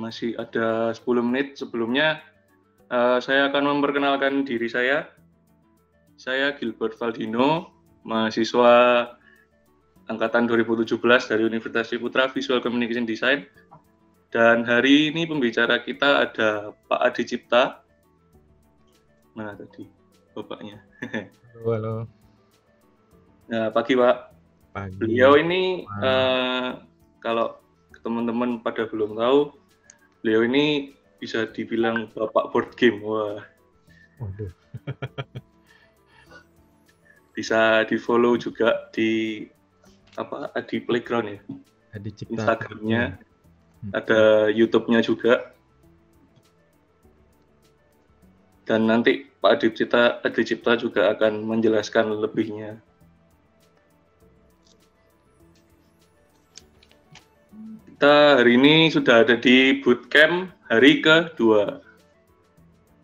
masih ada 10 menit. Sebelumnya saya akan memperkenalkan diri saya. Saya Gilbert Valdino, mahasiswa angkatan 2017 dari Universitas Ciputra Visual Communication Design. Dan hari ini pembicara kita ada Pak Adi Cipta. Mana tadi bapaknya? Halo. Nah, pagi Pak. Pagi. Beliau ini kalau teman-teman pada belum tahu, beliau ini bisa dibilang bapak board game. Wah. Waduh. Bisa di-follow juga di Adi Playground ya. Adi Cipta. Instagramnya, ada YouTube-nya juga. Dan nanti Pak Adi Cipta juga akan menjelaskan lebihnya. Kita hari ini sudah ada di bootcamp hari kedua.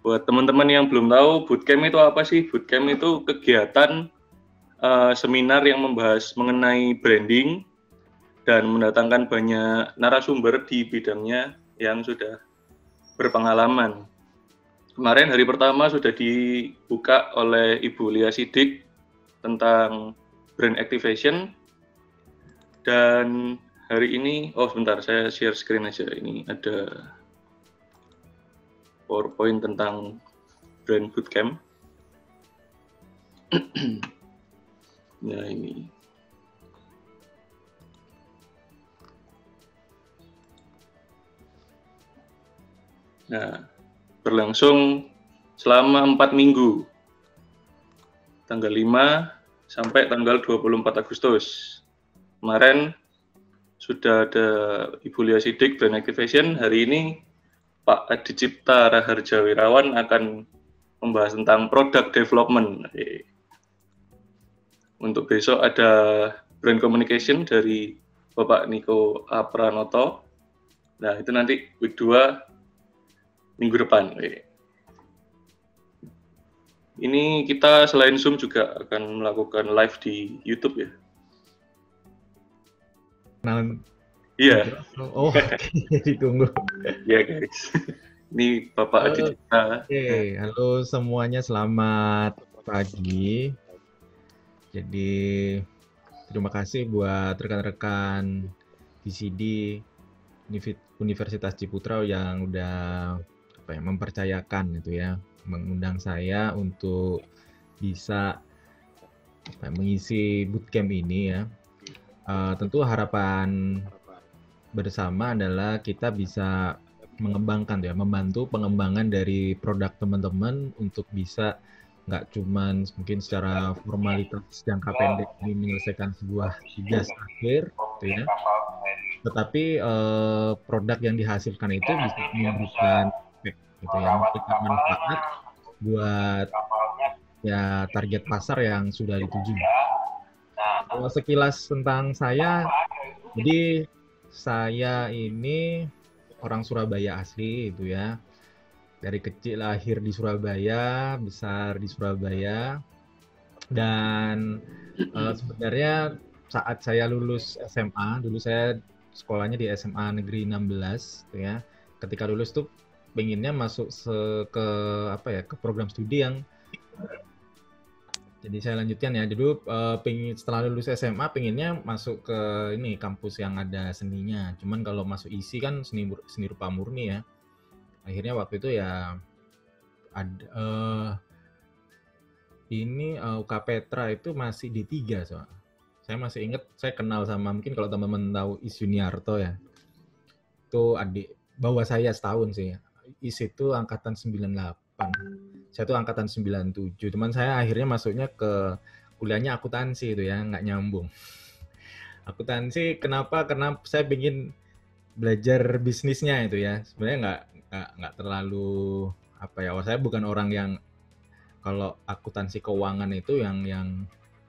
Buat teman-teman yang belum tahu, bootcamp itu apa sih? Bootcamp itu kegiatan seminar yang membahas mengenai branding dan mendatangkan banyak narasumber di bidangnya yang sudah berpengalaman. Kemarin hari pertama sudah dibuka oleh Ibu Lia Sidik tentang brand activation, dan hari ini, sebentar, saya share screen aja. Ini ada PowerPoint tentang brand bootcamp. Nah, ini. Nah, berlangsung selama 4 minggu. Tanggal 5 sampai tanggal 24 Agustus. Kemarin sudah ada Ibu Lia Sidik Brand Activation. Hari ini Pak Adi Cipta Raharja Wirawan akan membahas tentang product development. Untuk besok ada brand communication dari Bapak Niko Apranoto. Nah, itu nanti week 2 minggu depan. Ini kita selain Zoom juga akan melakukan live di YouTube ya. Iya. Oh, ditunggu. Iya guys. Ini Bapak Adi Cipta. Oke, halo semuanya, selamat pagi. Jadi terima kasih buat rekan-rekan VCD Universitas Ciputra yang udah mempercayakan itu ya, mengundang saya untuk bisa mengisi bootcamp ini ya. Tentu harapan bersama adalah kita bisa mengembangkan ya, membantu pengembangan dari produk teman-teman untuk bisa nggak cuman mungkin secara formalitas jangka pendek ini menyelesaikan sebuah tugas akhir gitu ya, tetapi produk yang dihasilkan itu bisa memberikan gitu ya, memberikan manfaat buat ya target pasar yang sudah dituju. Sekilas tentang saya, jadi saya ini orang Surabaya asli itu ya. Dari kecil lahir di Surabaya, besar di Surabaya. Dan sebenarnya saat saya lulus SMA, dulu saya sekolahnya di SMA Negeri 16 gitu ya. Ketika lulus tuh pengennya masuk ke program studi yang jadi saya lanjutkan ya. Dulu setelah lulus SMA pengennya masuk ke ini kampus yang ada seninya. Cuman kalau masuk ISI kan seni rupa murni ya. Akhirnya waktu itu ya ada UK Petra itu masih D3 soalnya. Saya masih ingat, saya kenal sama, mungkin kalau teman-teman tahu Is Yuniarto ya. Itu adik bawah saya setahun sih. Is itu angkatan 98. Saya tuh angkatan 97. Cuman saya akhirnya masuknya ke kuliahnya akuntansi itu ya, nggak nyambung. Akuntansi kenapa? Karena saya ingin belajar bisnisnya itu ya. Sebenarnya nggak terlalu saya bukan orang yang kalau akuntansi keuangan itu yang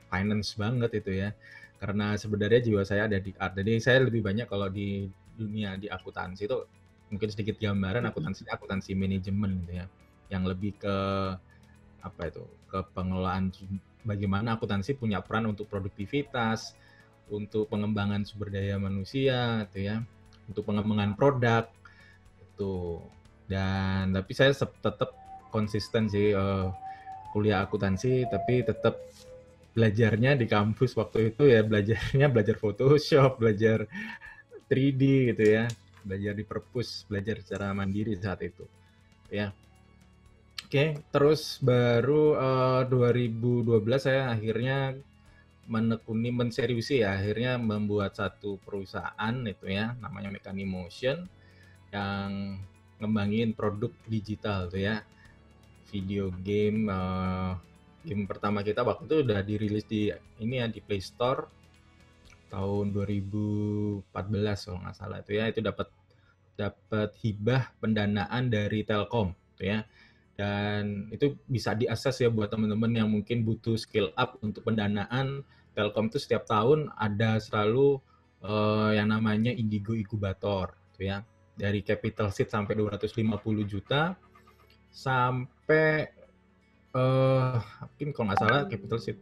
finance banget itu ya, karena sebenarnya jiwa saya ada di art. Jadi saya lebih banyak kalau di dunia di akuntansi itu mungkin sedikit gambaran akuntansi manajemen gitu ya, yang lebih ke ke pengelolaan, bagaimana akuntansi punya peran untuk produktivitas, untuk pengembangan sumber daya manusia gitu ya, untuk pengembangan produk itu. Dan tapi saya tetap konsisten sih kuliah akuntansi, tapi tetap belajarnya di kampus waktu itu ya belajar Photoshop, belajar 3D gitu ya, belajar di perpus, belajar secara mandiri saat itu ya. Oke, terus baru 2012 saya akhirnya menseriusi ya, akhirnya membuat satu perusahaan itu ya, namanya Mechanimotion, yang ngembangin produk digital tuh ya, video game. Game pertama kita waktu itu udah dirilis di ini ya, di Play Store tahun 2014 kalau nggak salah itu ya, itu dapat hibah pendanaan dari Telkom tuh ya. Dan itu bisa diakses ya buat teman-teman yang mungkin butuh skill up untuk pendanaan. Telkom itu setiap tahun ada selalu yang namanya Indigo Incubator tuh ya. Dari capital seed sampai 250 juta sampai mungkin kalau nggak salah capital seed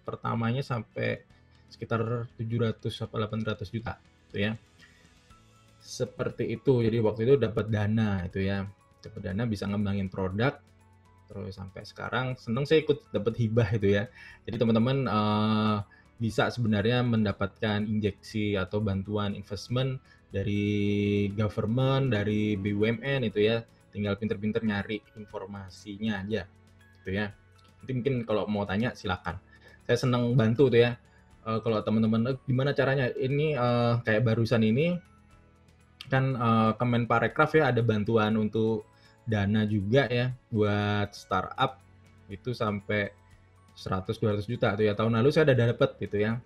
pertamanya sampai sekitar 700 atau 800 juta tuh ya. Seperti itu. Jadi waktu itu dapat dana itu ya. Dapat dana bisa ngembangin produk. Terus sampai sekarang seneng saya ikut dapat hibah itu ya. Jadi teman-teman bisa sebenarnya mendapatkan injeksi atau bantuan investment dari government, dari BUMN itu ya. Tinggal pinter-pinter nyari informasinya aja gitu ya. Nanti mungkin kalau mau tanya silakan. Saya seneng bantu tuh ya. Kalau teman-teman gimana caranya? Ini kayak barusan ini kan Kemenparekraf ya ada bantuan untuk dana juga ya buat startup itu sampai 100-200 juta tuh ya. Tahun lalu saya udah dapet gitu ya.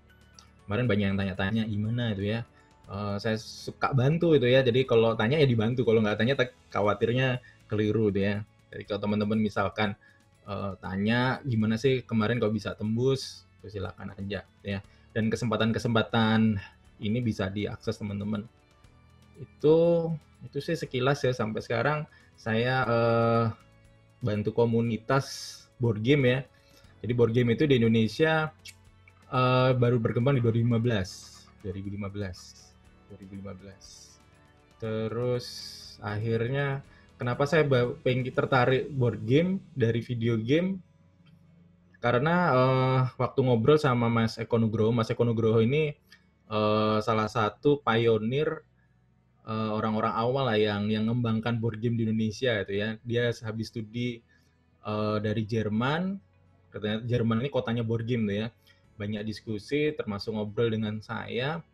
Kemarin banyak yang tanya-tanya gimana itu ya. Saya suka bantu itu ya. Jadi kalau tanya ya dibantu. Kalau nggak tanya khawatirnya keliru tuh ya. Jadi kalau teman-teman misalkan tanya gimana sih kemarin kok bisa tembus, silakan aja ya. Dan kesempatan-kesempatan ini bisa diakses teman-teman. Itu sih sekilas ya. Sampai sekarang saya bantu komunitas board game ya. Jadi board game itu di Indonesia baru berkembang di 2015. Terus akhirnya kenapa saya pengen tertarik board game dari video game? Karena waktu ngobrol sama Mas Eko Nugroho ini salah satu pionir orang-orang awal lah yang mengembangkan board game di Indonesia itu ya. Dia habis studi dari Jerman, katanya Jerman ini kotanya board game tuh ya. Banyak diskusi termasuk ngobrol dengan saya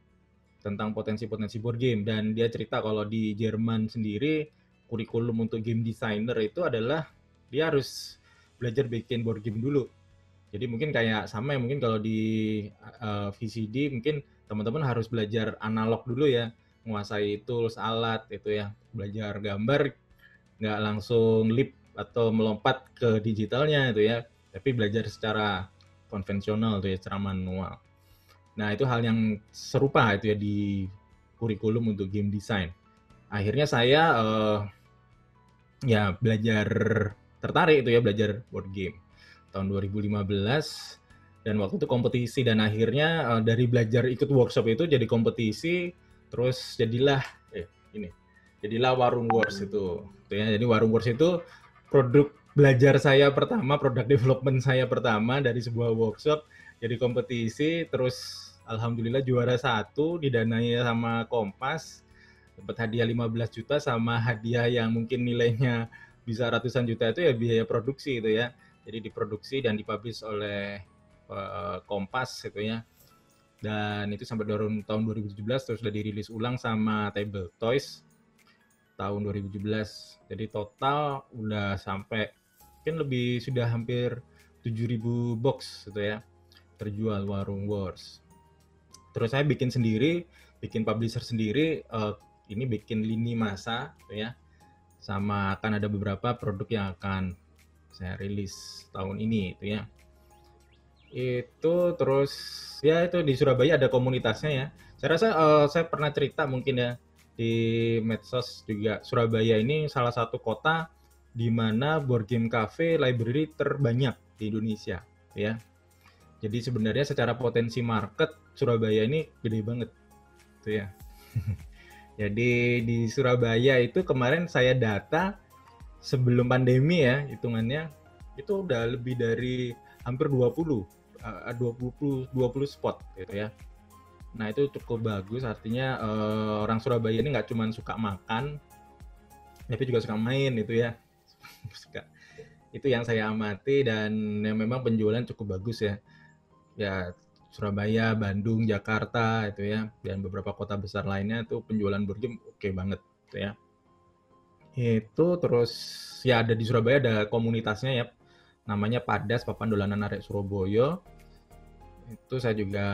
tentang potensi-potensi board game, dan dia cerita kalau di Jerman sendiri kurikulum untuk game designer itu adalah dia harus belajar bikin board game dulu. Jadi mungkin kayak sama ya, mungkin kalau di VCD mungkin teman-teman harus belajar analog dulu ya, menguasai tools, alat itu ya, belajar gambar, nggak langsung leap atau melompat ke digitalnya itu ya, tapi belajar secara konvensional tuh ya, secara manual. Nah itu hal yang serupa itu ya di kurikulum untuk game design. Akhirnya saya ya belajar, tertarik itu ya belajar board game tahun 2015, dan waktu itu kompetisi, dan akhirnya dari belajar ikut workshop itu jadi kompetisi, terus jadilah Warung Wars itu ya. Jadi Warung Wars itu produk belajar saya pertama, produk development saya pertama dari sebuah workshop, jadi kompetisi, terus alhamdulillah juara 1, didanai sama Kompas, dapat hadiah 15 juta sama hadiah yang mungkin nilainya bisa ratusan juta itu ya biaya produksi itu ya. Jadi diproduksi dan dipublish oleh Kompas gitu ya. Dan itu sampai tahun 2017, terus sudah dirilis ulang sama Table Toys tahun 2017. Jadi total udah sampai mungkin lebih, sudah hampir 7.000 box gitu ya terjual Warung Wars. Terus saya bikin sendiri, bikin publisher sendiri, ini bikin lini masa gitu ya. Sama akan ada beberapa produk yang akan saya rilis tahun ini itu ya. Itu terus ya itu di Surabaya ada komunitasnya ya. Saya rasa saya pernah cerita mungkin ya di medsos juga, Surabaya ini salah satu kota di mana board game cafe library terbanyak di Indonesia ya. Jadi sebenarnya secara potensi market Surabaya ini gede banget tuh ya. Jadi di Surabaya itu kemarin saya data sebelum pandemi ya, hitungannya itu udah lebih dari hampir 20 spot gitu ya. Nah itu cukup bagus, artinya orang Surabaya ini nggak cuma suka makan, tapi juga suka main itu ya. Itu yang saya amati dan yang memang penjualan cukup bagus ya. Ya Surabaya, Bandung, Jakarta itu ya, dan beberapa kota besar lainnya itu penjualan board game oke banget gitu ya. Itu terus ya ada di Surabaya ada komunitasnya ya, namanya Padas Papan Dolanan Arek Surabaya. Itu saya juga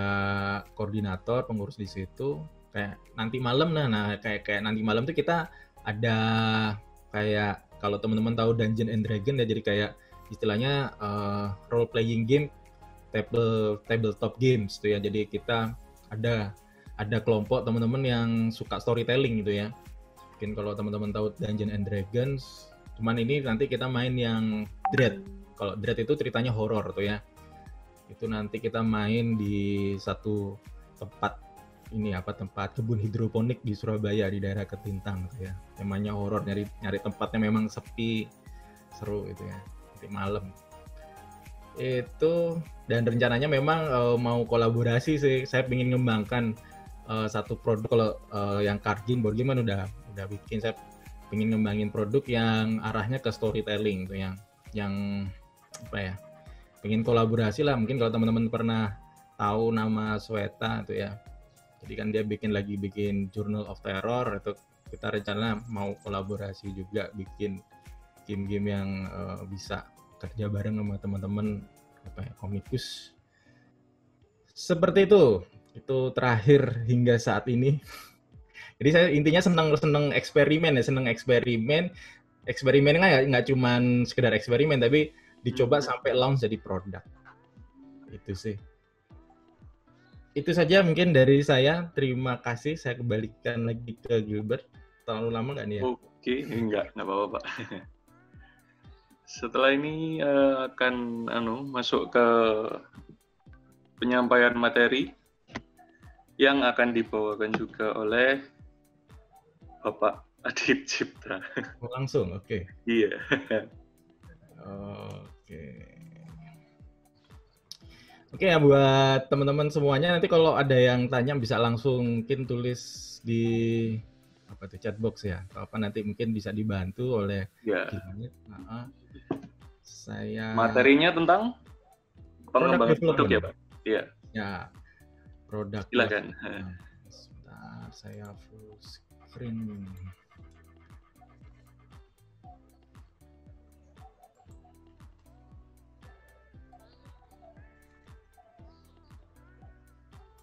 koordinator pengurus di situ. Kayak nanti malam kayak nanti malam tuh kita ada kayak kalau teman-teman tahu Dungeon and Dragon ya, jadi kayak istilahnya role playing game, tabletop games gitu ya. Jadi kita ada kelompok teman-teman yang suka storytelling gitu ya. Mungkin kalau teman-teman tahu Dungeon and Dragons, cuman ini nanti kita main yang Dread. Kalau Dread itu ceritanya horor tuh ya. Itu nanti kita main di satu tempat tempat kebun hidroponik di Surabaya di daerah Ketintang gitu ya. Temanya horor, nyari tempatnya memang sepi, seru gitu ya. Nanti malam. Itu dan rencananya memang mau kolaborasi sih. Saya ingin ngembangkan satu produk. Kalau yang card game, board game kan udah bikin. Saya ingin ngembangin produk yang arahnya ke storytelling tuh yang apa ya? Pengen kolaborasi lah, mungkin kalau teman-teman pernah tahu nama Sweta itu ya, jadi kan dia bikin Journal of Terror, itu kita rencana mau kolaborasi juga bikin game-game yang bisa kerja bareng sama teman-teman komikus seperti itu terakhir hingga saat ini. Jadi saya intinya seneng eksperimen eksperimennya nggak cuma sekedar eksperimen tapi dicoba sampai launch jadi produk. Itu sih. Itu saja mungkin dari saya. Terima kasih. Saya kembalikan lagi ke Gilbert. Terlalu lama nggak nih ya? Oke, nggak apa-apa Pak. Setelah ini akan masuk ke penyampaian materi yang akan dibawakan juga oleh Bapak Adit Cipta. Langsung, oke. Iya. Oke ya, buat teman-teman semuanya, nanti kalau ada yang tanya bisa langsung mungkin tulis di chatbox ya, atau nanti mungkin bisa dibantu oleh Gilbert. Saya materinya tentang pengembangan produk ya Pak? Iya. Ya, produk. Silakan. Sebentar, saya full screen.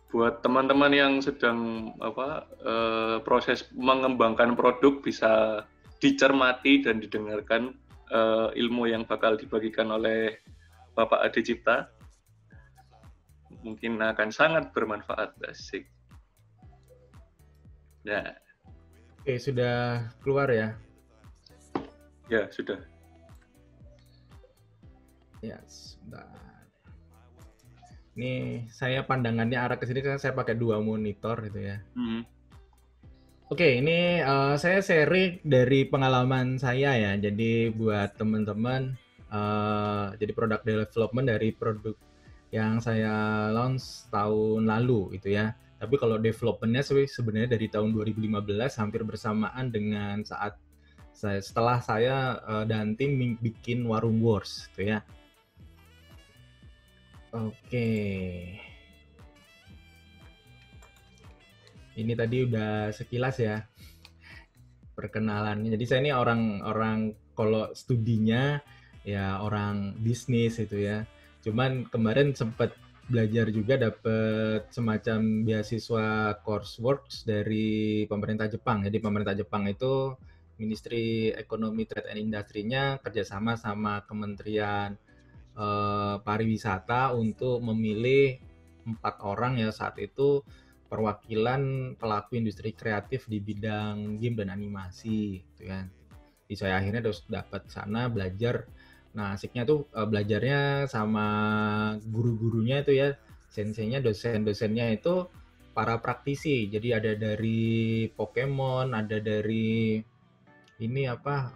Buat teman-teman yang sedang proses mengembangkan produk bisa dicermati dan didengarkan ilmu yang bakal dibagikan oleh Bapak Ade Cipta. Mungkin akan sangat bermanfaat. Asik. Nah. Oke, sudah keluar ya? Ya, sudah. Ya, sebentar. Ini saya pandangannya arah ke sini, saya pakai 2 monitor gitu ya. Oke, ini saya sharing dari pengalaman saya ya. Jadi buat teman-teman, jadi product development dari produk yang saya launch tahun lalu gitu ya. Tapi kalau developmentnya sebenarnya dari tahun 2015 hampir bersamaan dengan saat setelah saya dan tim bikin Warung Wars gitu ya. Oke. Ini tadi udah sekilas ya perkenalannya. Jadi saya ini orang kalau studinya ya orang bisnis itu ya. Cuman kemarin sempat belajar juga, dapat semacam beasiswa courseworks dari pemerintah Jepang. Jadi pemerintah Jepang itu Ministry Economy Trade and Industry-nya kerjasama sama Kementerian pariwisata untuk memilih 4 orang ya saat itu perwakilan pelaku industri kreatif di bidang game dan animasi gitu kan. Jadi saya akhirnya terus dapat sana belajar. Nah, asiknya tuh belajarnya sama guru-gurunya itu ya, senseinya, dosen-dosennya itu para praktisi. Jadi ada dari Pokemon, ada dari ini apa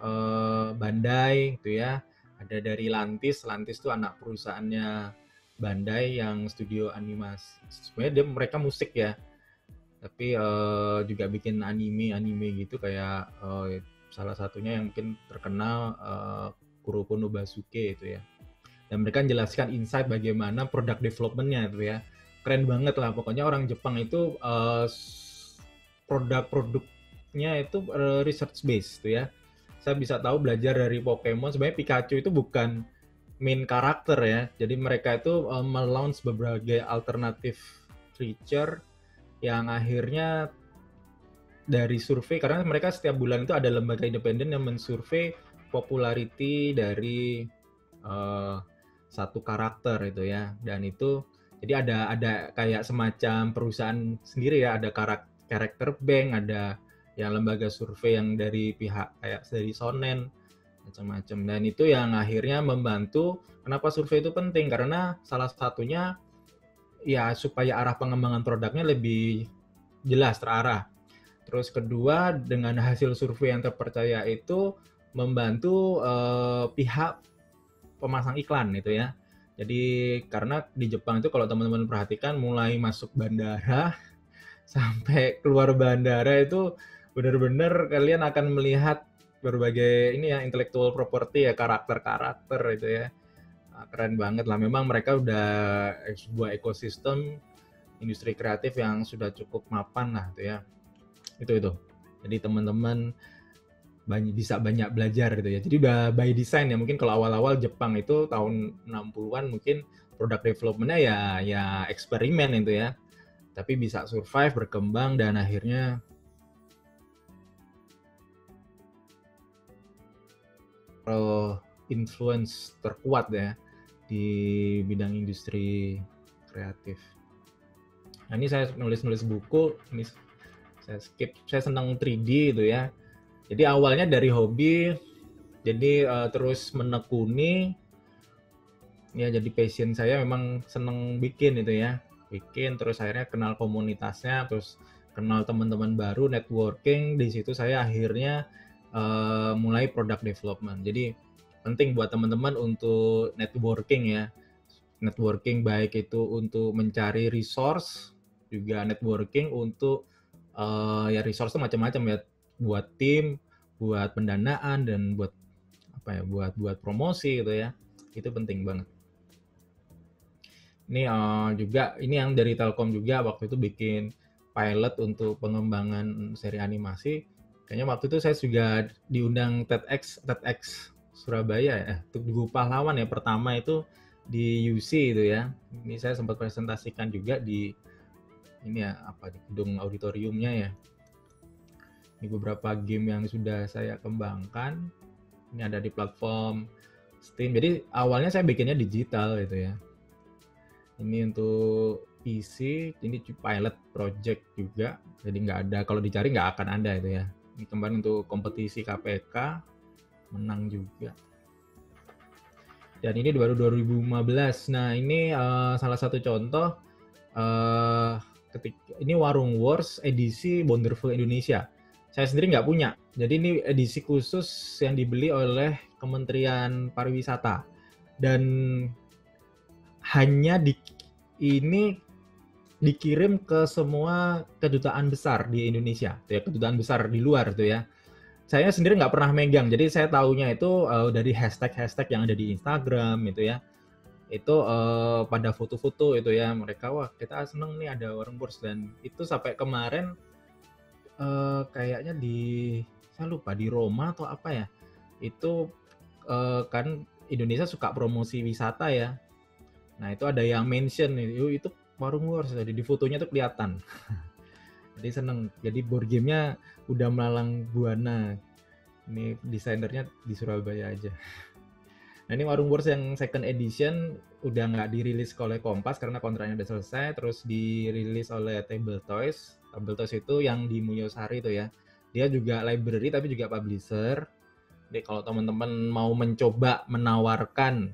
Bandai gitu ya. Ada dari Lantis. Lantis itu anak perusahaannya Bandai yang studio animasi. Sebenarnya mereka musik ya. Tapi juga bikin anime gitu kayak salah satunya yang mungkin terkenal Kuroko no Basuke itu ya. Dan mereka menjelaskan insight bagaimana product development-nya itu ya. Keren banget lah, pokoknya orang Jepang itu produk-produknya itu research based gitu ya. Saya bisa tahu belajar dari Pokemon, sebenarnya Pikachu itu bukan main karakter ya. Jadi mereka itu melaunch berbagai alternatif creature yang akhirnya dari survei, karena mereka setiap bulan itu ada lembaga independen yang mensurvei popularity dari satu karakter itu ya. Dan itu jadi ada kayak semacam perusahaan sendiri ya, ada karakter bank, ada yang lembaga survei yang dari pihak kayak dari Shonen macam-macam. Dan itu yang akhirnya membantu. Kenapa survei itu penting? Karena salah satunya ya supaya arah pengembangan produknya lebih jelas terarah. Terus kedua, dengan hasil survei yang terpercaya itu membantu pihak pemasang iklan itu ya. Jadi karena di Jepang itu kalau teman-teman perhatikan mulai masuk bandara sampai keluar bandara itu benar-benar kalian akan melihat berbagai ini ya, intellectual property ya, karakter-karakter itu ya. Keren banget lah, memang mereka udah sebuah ekosistem industri kreatif yang sudah cukup mapan lah itu ya. Itu. Jadi teman-teman bisa banyak belajar gitu ya. Jadi udah by design ya, mungkin kalau awal-awal Jepang itu tahun 60-an mungkin product development-nya ya eksperimen itu ya. Tapi bisa survive, berkembang, dan akhirnya influence terkuat ya di bidang industri kreatif. Nah, ini saya nulis buku, ini saya skip, saya senang 3D itu ya. Jadi awalnya dari hobi, jadi terus menekuni, ya jadi passion saya memang senang bikin itu ya. Bikin, terus akhirnya kenal komunitasnya, terus kenal teman-teman baru, networking, di situ saya akhirnya mulai product development. Jadi penting buat teman-teman untuk networking ya. Networking baik itu untuk mencari resource, juga networking untuk ya resource itu macam-macam ya, buat tim, buat pendanaan, dan buat apa ya, buat promosi gitu ya. Itu penting banget. Ini juga ini yang dari Telkom juga waktu itu bikin pilot untuk pengembangan seri animasi. Kayaknya waktu itu saya juga diundang TEDx Surabaya ya, Tugu Pahlawan ya, pertama itu di UC itu ya. Ini saya sempat presentasikan juga di ini ya, apa di gedung auditoriumnya ya. Ini beberapa game yang sudah saya kembangkan. Ini ada di platform Steam. Jadi awalnya saya bikinnya digital gitu ya. Ini untuk PC, ini pilot project juga. Jadi nggak ada, kalau dicari nggak akan ada itu ya. Ini kemarin untuk kompetisi KPK, menang juga. Dan ini baru 2015. Nah ini salah satu contoh ini Warung Wars edisi Wonderful Indonesia. Saya sendiri nggak punya. Jadi ini edisi khusus yang dibeli oleh Kementerian Pariwisata. Dan hanya ini dikirim ke semua kedutaan besar di Indonesia. Ya, kedutaan besar di luar tuh ya. Saya sendiri nggak pernah megang. Jadi saya taunya itu dari hashtag yang ada di Instagram itu ya. Itu pada foto-foto itu ya, mereka wah kita seneng nih ada Warung Wars. Dan itu sampai kemarin kayaknya saya lupa di Roma atau apa ya, itu kan Indonesia suka promosi wisata ya. Nah itu ada yang mention itu Warung Wars, jadi di fotonya tuh kelihatan. Jadi seneng, jadi board gamenya udah melalang buana. Ini desainernya di Surabaya aja. Nah ini Warung Wars yang second edition udah nggak dirilis oleh Kompas karena kontraknya udah selesai, terus dirilis oleh Table Toys. Table Toys itu yang di Mulyosari itu ya. Dia juga library tapi juga publisher. Jadi kalau teman-teman mau mencoba menawarkan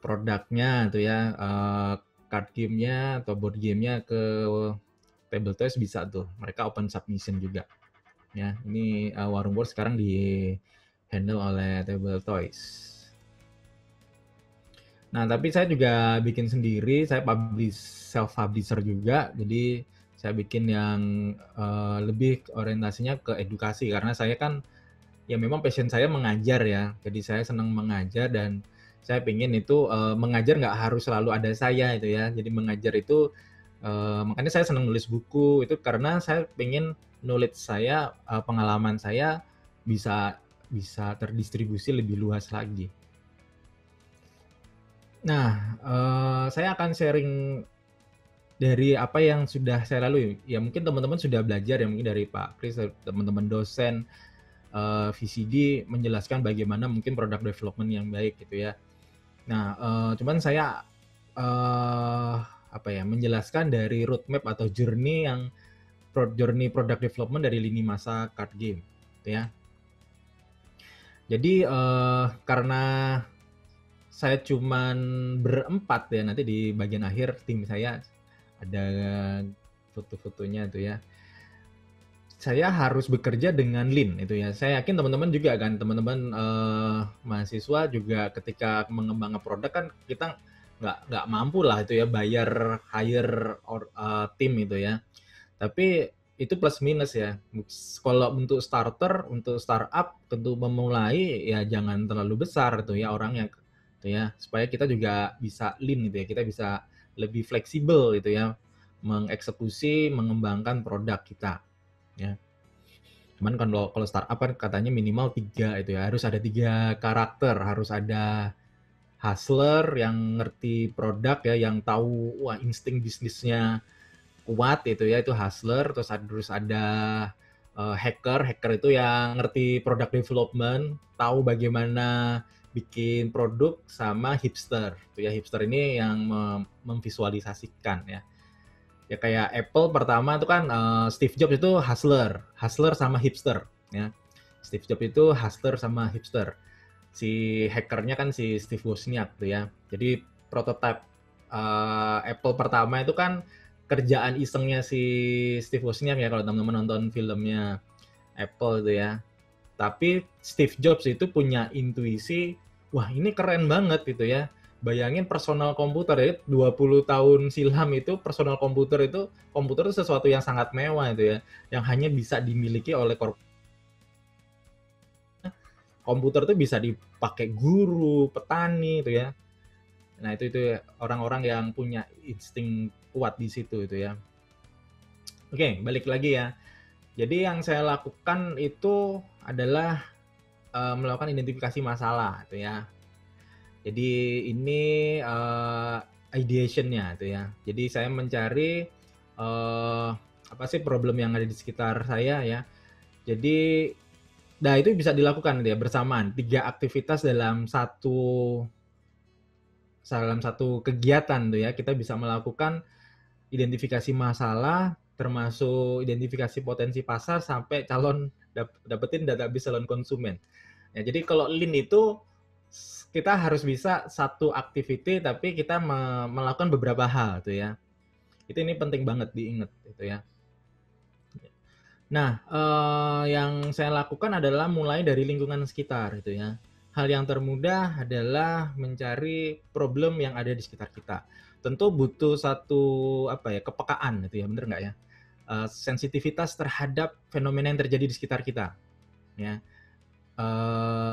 produknya itu ya, card game-nya atau board game-nya ke Table Toys bisa tuh, mereka open submission juga. Ya, ini Warung Wars sekarang di handle oleh Table Toys. Nah, tapi saya juga bikin sendiri, saya self publisher juga, jadi saya bikin yang lebih orientasinya ke edukasi karena saya kan ya memang passion saya mengajar ya, jadi saya senang mengajar dan saya pengen itu mengajar nggak harus selalu ada saya itu ya, jadi mengajar itu makanya saya senang nulis buku itu karena saya pengen knowledge saya, pengalaman saya bisa terdistribusi lebih luas lagi. Nah, saya akan sharing dari apa yang sudah saya lalui. Ya mungkin teman-teman sudah belajar ya mungkin dari Pak Kris, teman-teman dosen VCD menjelaskan bagaimana mungkin product development yang baik gitu ya. Nah, cuman saya menjelaskan dari roadmap atau journey product development dari lini masa card game, gitu ya. Jadi karena saya cuman berempat ya, nanti di bagian akhir tim saya ada foto-fotonya tuh ya. Saya harus bekerja dengan lean itu ya. Saya yakin teman-teman juga kan, teman-teman mahasiswa juga ketika mengembangkan produk kan kita nggak mampu lah itu ya bayar hire tim itu ya. Tapi itu plus minus ya. Kalau untuk starter, untuk startup, tentu memulai ya jangan terlalu besar tuh ya orang yang gitu ya, supaya kita juga bisa lean gitu ya, kita bisa lebih fleksibel gitu ya, mengeksekusi, mengembangkan produk kita ya. Cuman kalau startup kan katanya minimal 3 itu ya, harus ada 3 karakter, harus ada hustler yang ngerti produk ya, yang tahu wah insting bisnisnya kuat itu ya, itu hustler. Terus ada hacker itu yang ngerti product development, tahu bagaimana bikin produk, sama hipster. Itu ya, hipster ini yang memvisualisasikan ya. Ya kayak Apple pertama itu kan Steve Jobs itu hustler sama hipster ya. Steve Jobs itu hustler sama hipster. Si hackernya kan si Steve Wozniak tuh ya. Jadi prototipe Apple pertama itu kan kerjaan isengnya si Steve Wozniak ya, kalau teman-teman nonton filmnya Apple itu ya. Tapi Steve Jobs itu punya intuisi, wah ini keren banget gitu ya. Bayangin personal komputer ya, 20 tahun silam itu personal komputer itu sesuatu yang sangat mewah itu ya, yang hanya bisa dimiliki oleh komputer itu bisa dipakai guru, petani itu ya. Nah, itu orang-orang yang punya insting kuat di situ itu ya. Oke, balik lagi ya. Jadi yang saya lakukan itu adalah melakukan identifikasi masalah itu ya. Jadi ini ideation-nya itu ya. Jadi saya mencari apa sih problem yang ada di sekitar saya ya. Jadi nah itu bisa dilakukan ya bersamaan, 3 aktivitas dalam satu kegiatan tuh ya. Kita bisa melakukan identifikasi masalah, termasuk identifikasi potensi pasar sampai dapetin database calon konsumen. Ya, jadi kalau lean itu kita harus bisa satu activity tapi kita melakukan beberapa hal tuh ya. Ini penting banget diingat itu ya. Nah, yang saya lakukan adalah mulai dari lingkungan sekitar itu ya. Hal yang termudah adalah mencari problem yang ada di sekitar kita. Tentu butuh satu kepekaan itu ya, bener nggak ya? Sensitivitas terhadap fenomena yang terjadi di sekitar kita. Ya,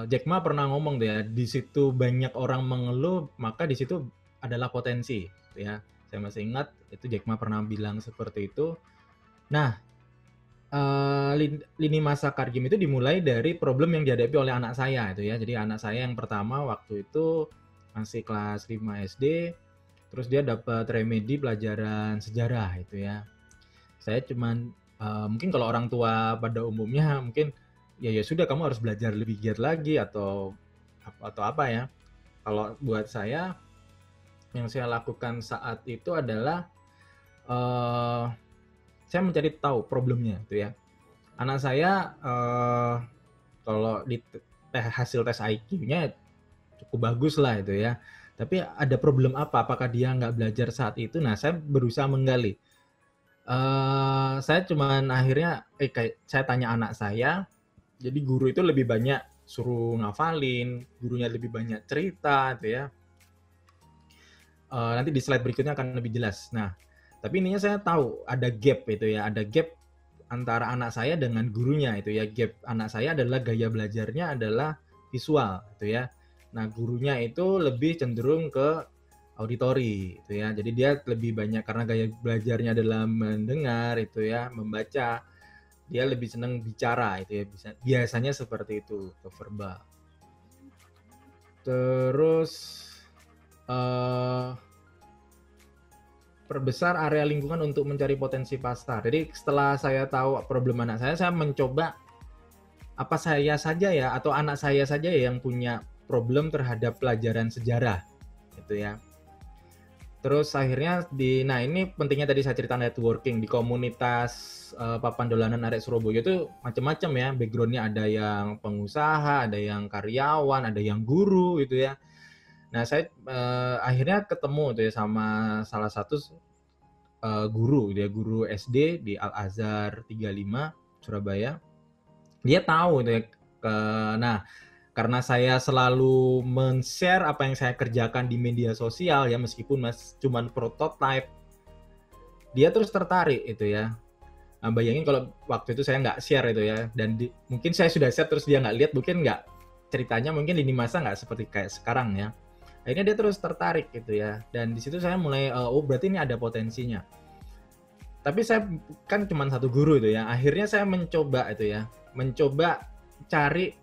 Jack Ma pernah ngomong deh ya, di situ banyak orang mengeluh, maka di situ adalah potensi. Gitu ya, saya masih ingat itu Jack Ma pernah bilang seperti itu. Nah, lini masa card game itu dimulai dari problem yang dihadapi oleh anak saya itu ya. Jadi anak saya yang pertama waktu itu masih kelas 5 SD, terus dia dapat remedi pelajaran sejarah itu ya. Saya cuman mungkin kalau orang tua pada umumnya mungkin ya sudah kamu harus belajar lebih giat lagi atau apa ya. Kalau buat saya yang saya lakukan saat itu adalah saya mencari tahu problemnya itu ya. Anak saya kalau di hasil tes IQ-nya cukup bagus lah itu ya. Tapi ada problem apa? Apakah dia nggak belajar saat itu? Nah, saya berusaha menggali. Saya cuman akhirnya kayak saya tanya anak saya, jadi guru itu lebih banyak suruh ngafalin, gurunya lebih banyak cerita gitu ya. Nanti di slide berikutnya akan lebih jelas. Nah, tapi intinya saya tahu ada gap itu ya, ada gap antara anak saya dengan gurunya itu ya. Gap anak saya adalah gaya belajarnya adalah visual itu ya. Nah, gurunya itu lebih cenderung ke auditori itu ya. Jadi dia lebih banyak karena gaya belajarnya adalah mendengar itu ya, membaca. Dia lebih senang bicara itu ya, biasanya seperti itu ke verbal. Terus perbesar area lingkungan untuk mencari potensi pasar. Jadi setelah saya tahu problem anak saya mencoba apa saya saja ya atau anak saya saja ya yang punya problem terhadap pelajaran sejarah gitu ya. Terus akhirnya nah ini pentingnya tadi saya cerita networking di komunitas papan dolanan arek Surabaya itu macam-macam ya, backgroundnya ada yang pengusaha, ada yang karyawan, ada yang guru gitu ya. Nah saya akhirnya ketemu tuh ya sama salah satu guru, dia guru SD di Al Azhar 35 Surabaya. Dia tahu gitu ya. Nah, karena saya selalu men-share apa yang saya kerjakan di media sosial ya, meskipun cuman prototype, dia terus tertarik itu ya. Nah, bayangin kalau waktu itu saya nggak share itu ya, dan mungkin saya sudah share terus dia nggak lihat, mungkin nggak, ceritanya mungkin lini masa nggak seperti kayak sekarang ya. Akhirnya dia terus tertarik gitu ya, dan di situ saya mulai oh berarti ini ada potensinya. Tapi saya kan cuma satu guru itu ya, akhirnya saya mencoba cari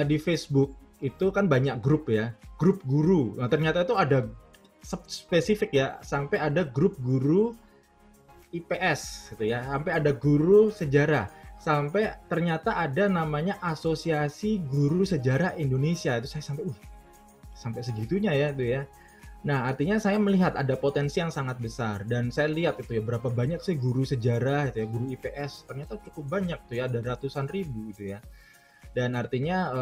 di Facebook itu kan banyak grup ya, grup guru. Nah ternyata itu ada spesifik ya, sampai ada grup guru IPS gitu ya, sampai ada guru sejarah, sampai ternyata ada namanya Asosiasi Guru Sejarah Indonesia. Itu saya sampai segitunya ya itu ya. Nah, artinya saya melihat ada potensi yang sangat besar, dan saya lihat itu ya berapa banyak sih guru sejarah itu ya, guru IPS, ternyata cukup banyak tuh ya, ada ratusan ribu gitu ya. Dan artinya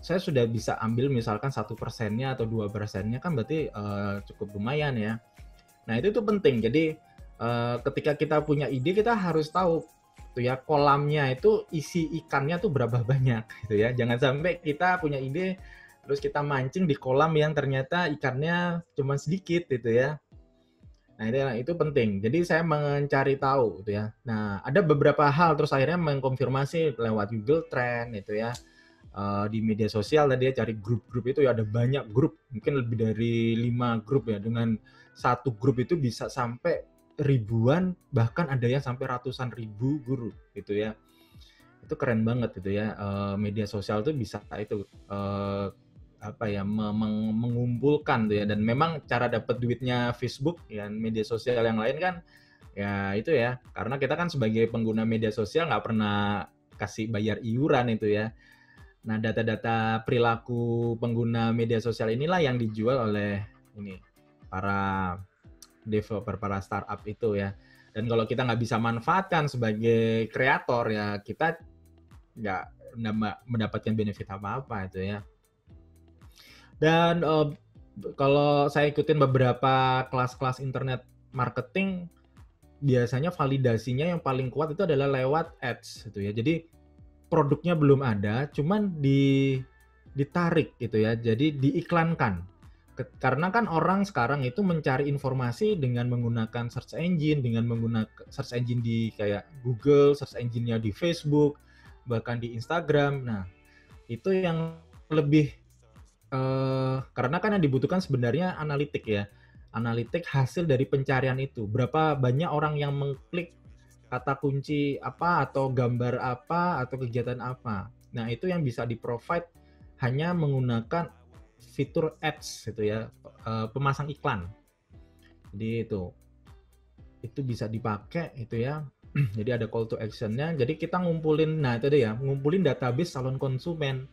saya sudah bisa ambil misalkan 1%-nya atau 2%-nya kan berarti cukup lumayan ya. Nah, itu tuh penting. Jadi ketika kita punya ide, kita harus tahu tuh ya kolamnya itu isi ikannya tuh berapa banyak gitu ya. Jangan sampai kita punya ide terus kita mancing di kolam yang ternyata ikannya cuma sedikit gitu ya. Nah itu penting. Jadi saya mencari tahu gitu ya. Nah ada beberapa hal terus akhirnya mengkonfirmasi lewat Google Trend itu ya. Di media sosial tadi ya, cari grup-grup itu ya, ada banyak grup, mungkin lebih dari 5 grup ya. Dengan satu grup itu bisa sampai ribuan, bahkan ada yang sampai ratusan ribu guru gitu ya. Itu keren banget gitu ya. Media sosial tuh bisa itu mengumpulkan tuh ya. Dan memang cara dapat duitnya Facebook ya, media sosial yang lain kan ya itu ya, karena kita kan sebagai pengguna media sosial nggak pernah kasih bayar iuran itu ya. Nah, data-data perilaku pengguna media sosial inilah yang dijual oleh para developer, para startup itu ya. Dan kalau kita nggak bisa manfaatkan sebagai kreator ya, kita nggak mendapatkan benefit apa-apa itu ya. Dan kalau saya ikutin beberapa kelas-kelas internet marketing, biasanya validasinya yang paling kuat itu adalah lewat ads gitu ya. Jadi produknya belum ada, cuman ditarik gitu ya. Jadi diiklankan. Karena kan orang sekarang itu mencari informasi dengan menggunakan search engine, dengan menggunakan search engine di kayak Google, search engine-nya di Facebook, bahkan di Instagram. Nah, itu yang lebih karena kan yang dibutuhkan sebenarnya analitik ya. Analitik hasil dari pencarian itu. Berapa banyak orang yang mengklik kata kunci apa atau gambar apa atau kegiatan apa. Nah, itu yang bisa di-provide hanya menggunakan fitur ads gitu ya, pemasang iklan. Jadi itu bisa dipakai itu ya. Jadi ada call to action-nya. Jadi kita ngumpulin, nah itu dia ya, ngumpulin database calon konsumen.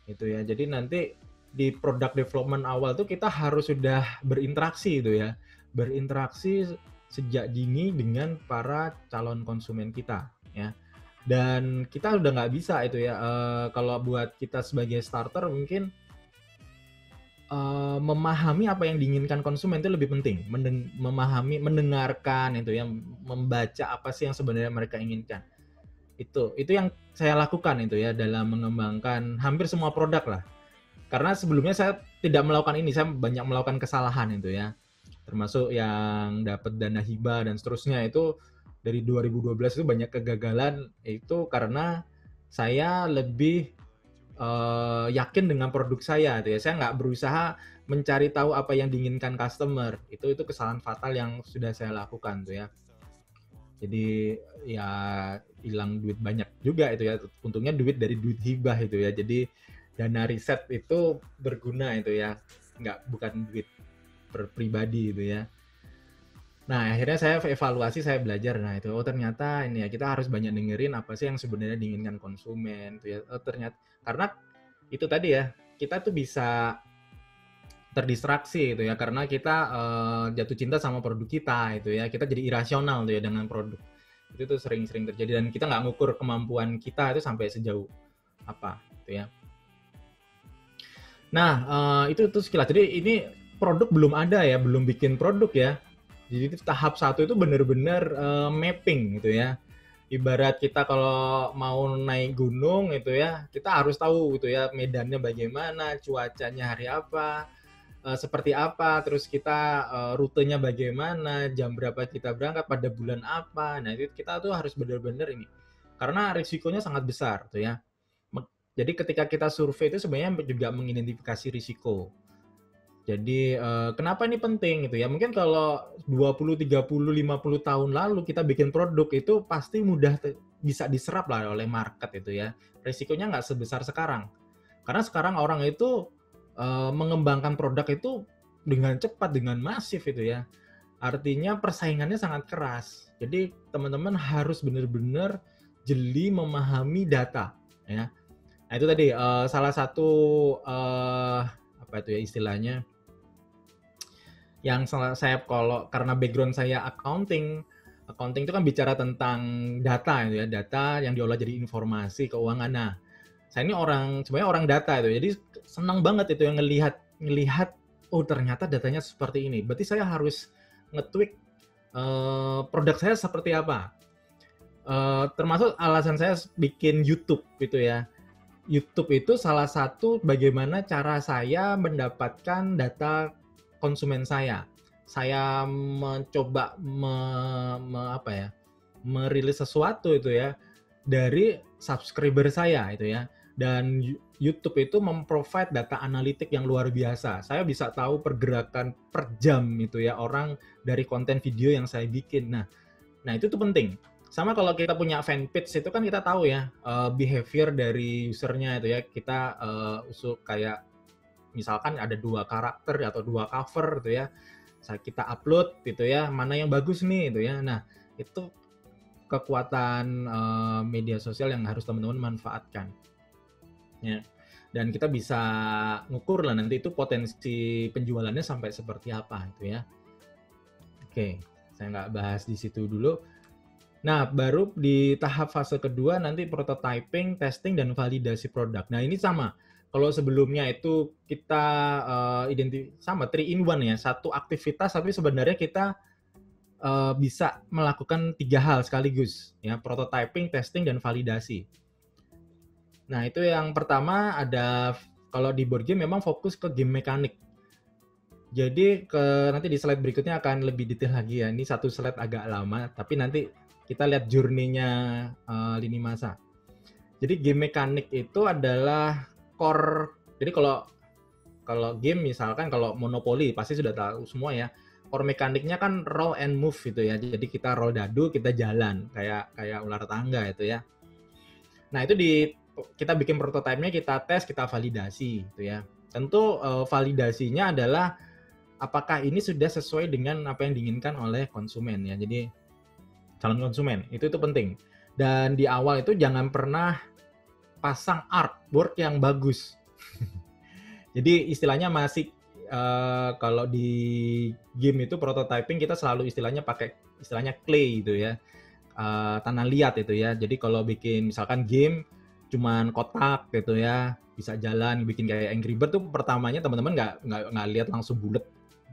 Itu ya. Jadi nanti di product development awal tuh kita harus sudah berinteraksi itu ya. Berinteraksi sejak dini dengan para calon konsumen kita ya. Dan kita udah nggak bisa itu ya, kalau buat kita sebagai starter mungkin memahami apa yang diinginkan konsumen itu lebih penting. Memahami, mendengarkan itu ya, membaca apa sih yang sebenarnya mereka inginkan. Itu yang saya lakukan itu ya dalam mengembangkan hampir semua produk lah. Karena sebelumnya saya tidak melakukan ini, saya banyak melakukan kesalahan itu ya. Termasuk yang dapat dana hibah dan seterusnya itu dari 2012 itu banyak kegagalan itu karena saya lebih yakin dengan produk saya gitu ya. Saya nggak berusaha mencari tahu apa yang diinginkan customer. Itu kesalahan fatal yang sudah saya lakukan tuh ya. Jadi ya hilang duit banyak juga itu ya. Untungnya duit dari duit hibah itu ya. Jadi dana riset itu berguna itu ya. Bukan duit pribadi itu ya. Nah, akhirnya saya evaluasi, saya belajar. Nah, itu ternyata ini ya, kita harus banyak dengerin apa sih yang sebenarnya diinginkan konsumen itu ya. Ternyata karena itu tadi ya, kita tuh bisa terdistraksi itu ya karena kita jatuh cinta sama produk kita itu ya. Kita jadi irasional tuh ya dengan produk. Itu tuh sering-sering terjadi dan kita nggak ngukur kemampuan kita itu sampai sejauh apa gitu ya. Nah, itu sekilas. Jadi ini produk belum ada ya, belum bikin produk ya. Jadi tahap 1 itu benar-benar mapping gitu ya. Ibarat kita kalau mau naik gunung itu ya, kita harus tahu gitu ya medannya bagaimana, cuacanya hari apa, seperti apa, terus kita rutenya bagaimana, jam berapa kita berangkat, pada bulan apa. Nah, itu kita tuh harus benar-benar ini. Karena risikonya sangat besar tuh ya. Jadi ketika kita survei itu sebenarnya juga mengidentifikasi risiko. Jadi kenapa ini penting gitu ya? Mungkin kalau 20, 30, 50 tahun lalu kita bikin produk itu pasti mudah bisa diserap lah oleh market itu ya. Risikonya nggak sebesar sekarang. Karena sekarang orang itu mengembangkan produk itu dengan cepat, dengan masif itu ya. Artinya persaingannya sangat keras. Jadi teman-teman harus benar-benar jeli memahami data ya. Nah itu tadi salah satu apa itu ya istilahnya, yang saya kalau karena background saya accounting itu kan bicara tentang data itu ya, data yang diolah jadi informasi keuangan. Nah, saya ini sebenarnya orang data itu, jadi senang banget itu yang ngelihat oh ternyata datanya seperti ini. Berarti saya harus nge-tweak produk saya seperti apa. Termasuk alasan saya bikin YouTube gitu ya. YouTube itu salah satu bagaimana cara saya mendapatkan data konsumen saya. Saya mencoba merilis sesuatu itu ya dari subscriber saya itu ya. Dan YouTube itu memprovide data analitik yang luar biasa. Saya bisa tahu pergerakan per jam itu ya orang dari konten video yang saya bikin. Nah itu tuh penting. Sama kalau kita punya fanpage itu kan kita tahu ya behavior dari usernya itu ya. Kita usul kayak misalkan ada 2 karakter atau 2 cover gitu ya, kita upload gitu ya, mana yang bagus nih gitu ya. Nah itu kekuatan media sosial yang harus teman-teman manfaatkan ya. Dan kita bisa ngukur lah nanti itu potensi penjualannya sampai seperti apa itu ya. Oke, saya nggak bahas di situ dulu. Nah baru di tahap fase kedua nanti prototyping, testing, dan validasi produk. Nah ini sama. Kalau sebelumnya itu kita sama 3 in 1 ya, satu aktivitas tapi sebenarnya kita bisa melakukan 3 hal sekaligus ya, prototyping, testing, dan validasi. Nah itu yang pertama ada, kalau di board game memang fokus ke game mekanik. Jadi nanti di slide berikutnya akan lebih detail lagi ya, ini satu slide agak lama tapi nanti kita lihat journey-nya lini masa. Jadi game mekanik itu adalah core. Jadi kalau game misalkan kalau Monopoly pasti sudah tahu semua ya. Core mekaniknya kan roll and move gitu ya. Jadi kita roll dadu, kita jalan kayak ular tangga itu ya. Nah, itu kita bikin prototipenya, kita tes, kita validasi gitu ya. Tentu validasinya adalah apakah ini sudah sesuai dengan apa yang diinginkan oleh konsumen ya. Jadi calon konsumen itu penting. Dan di awal itu jangan pernah pasang artwork yang bagus. Jadi istilahnya masih kalau di game itu prototyping kita selalu istilahnya pakai istilahnya clay gitu ya, tanah liat itu ya. Jadi kalau bikin misalkan game cuman kotak gitu ya, bisa jalan bikin kayak Angry Bird tuh pertamanya teman-teman nggak lihat langsung bulat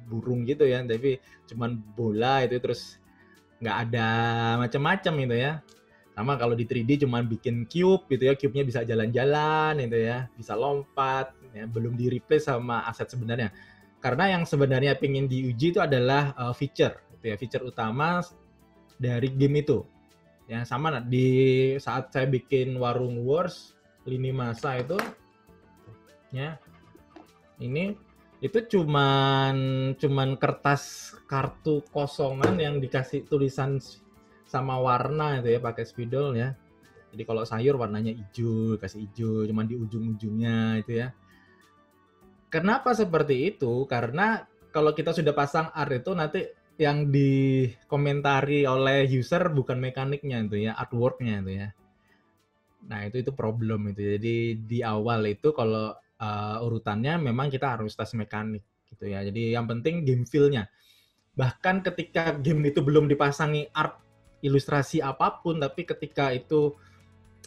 burung gitu ya, tapi cuman bola itu terus nggak ada macam-macam gitu ya. Sama kalau di 3D cuman bikin cube gitu ya, cube-nya bisa jalan-jalan gitu ya, bisa lompat, ya, belum di-replace sama aset sebenarnya. Karena yang sebenarnya pengen diuji itu adalah feature, gitu ya, feature utama dari game itu. Ya sama di saat saya bikin Warung Wars lini masa itu, ya ini itu cuman kertas kartu kosongan yang dikasih tulisan sama warna itu ya, pakai spidol ya. Jadi kalau sayur warnanya hijau, kasih hijau, cuman di ujung-ujungnya itu ya. Kenapa seperti itu? Karena kalau kita sudah pasang art itu nanti yang dikomentari oleh user bukan mekaniknya itu ya, artworknya itu ya. Nah itu problem itu. Jadi di awal itu kalau urutannya memang kita harus tes mekanik gitu ya. Jadi yang penting game feel-nya. Bahkan ketika game itu belum dipasangi art ilustrasi apapun, tapi ketika itu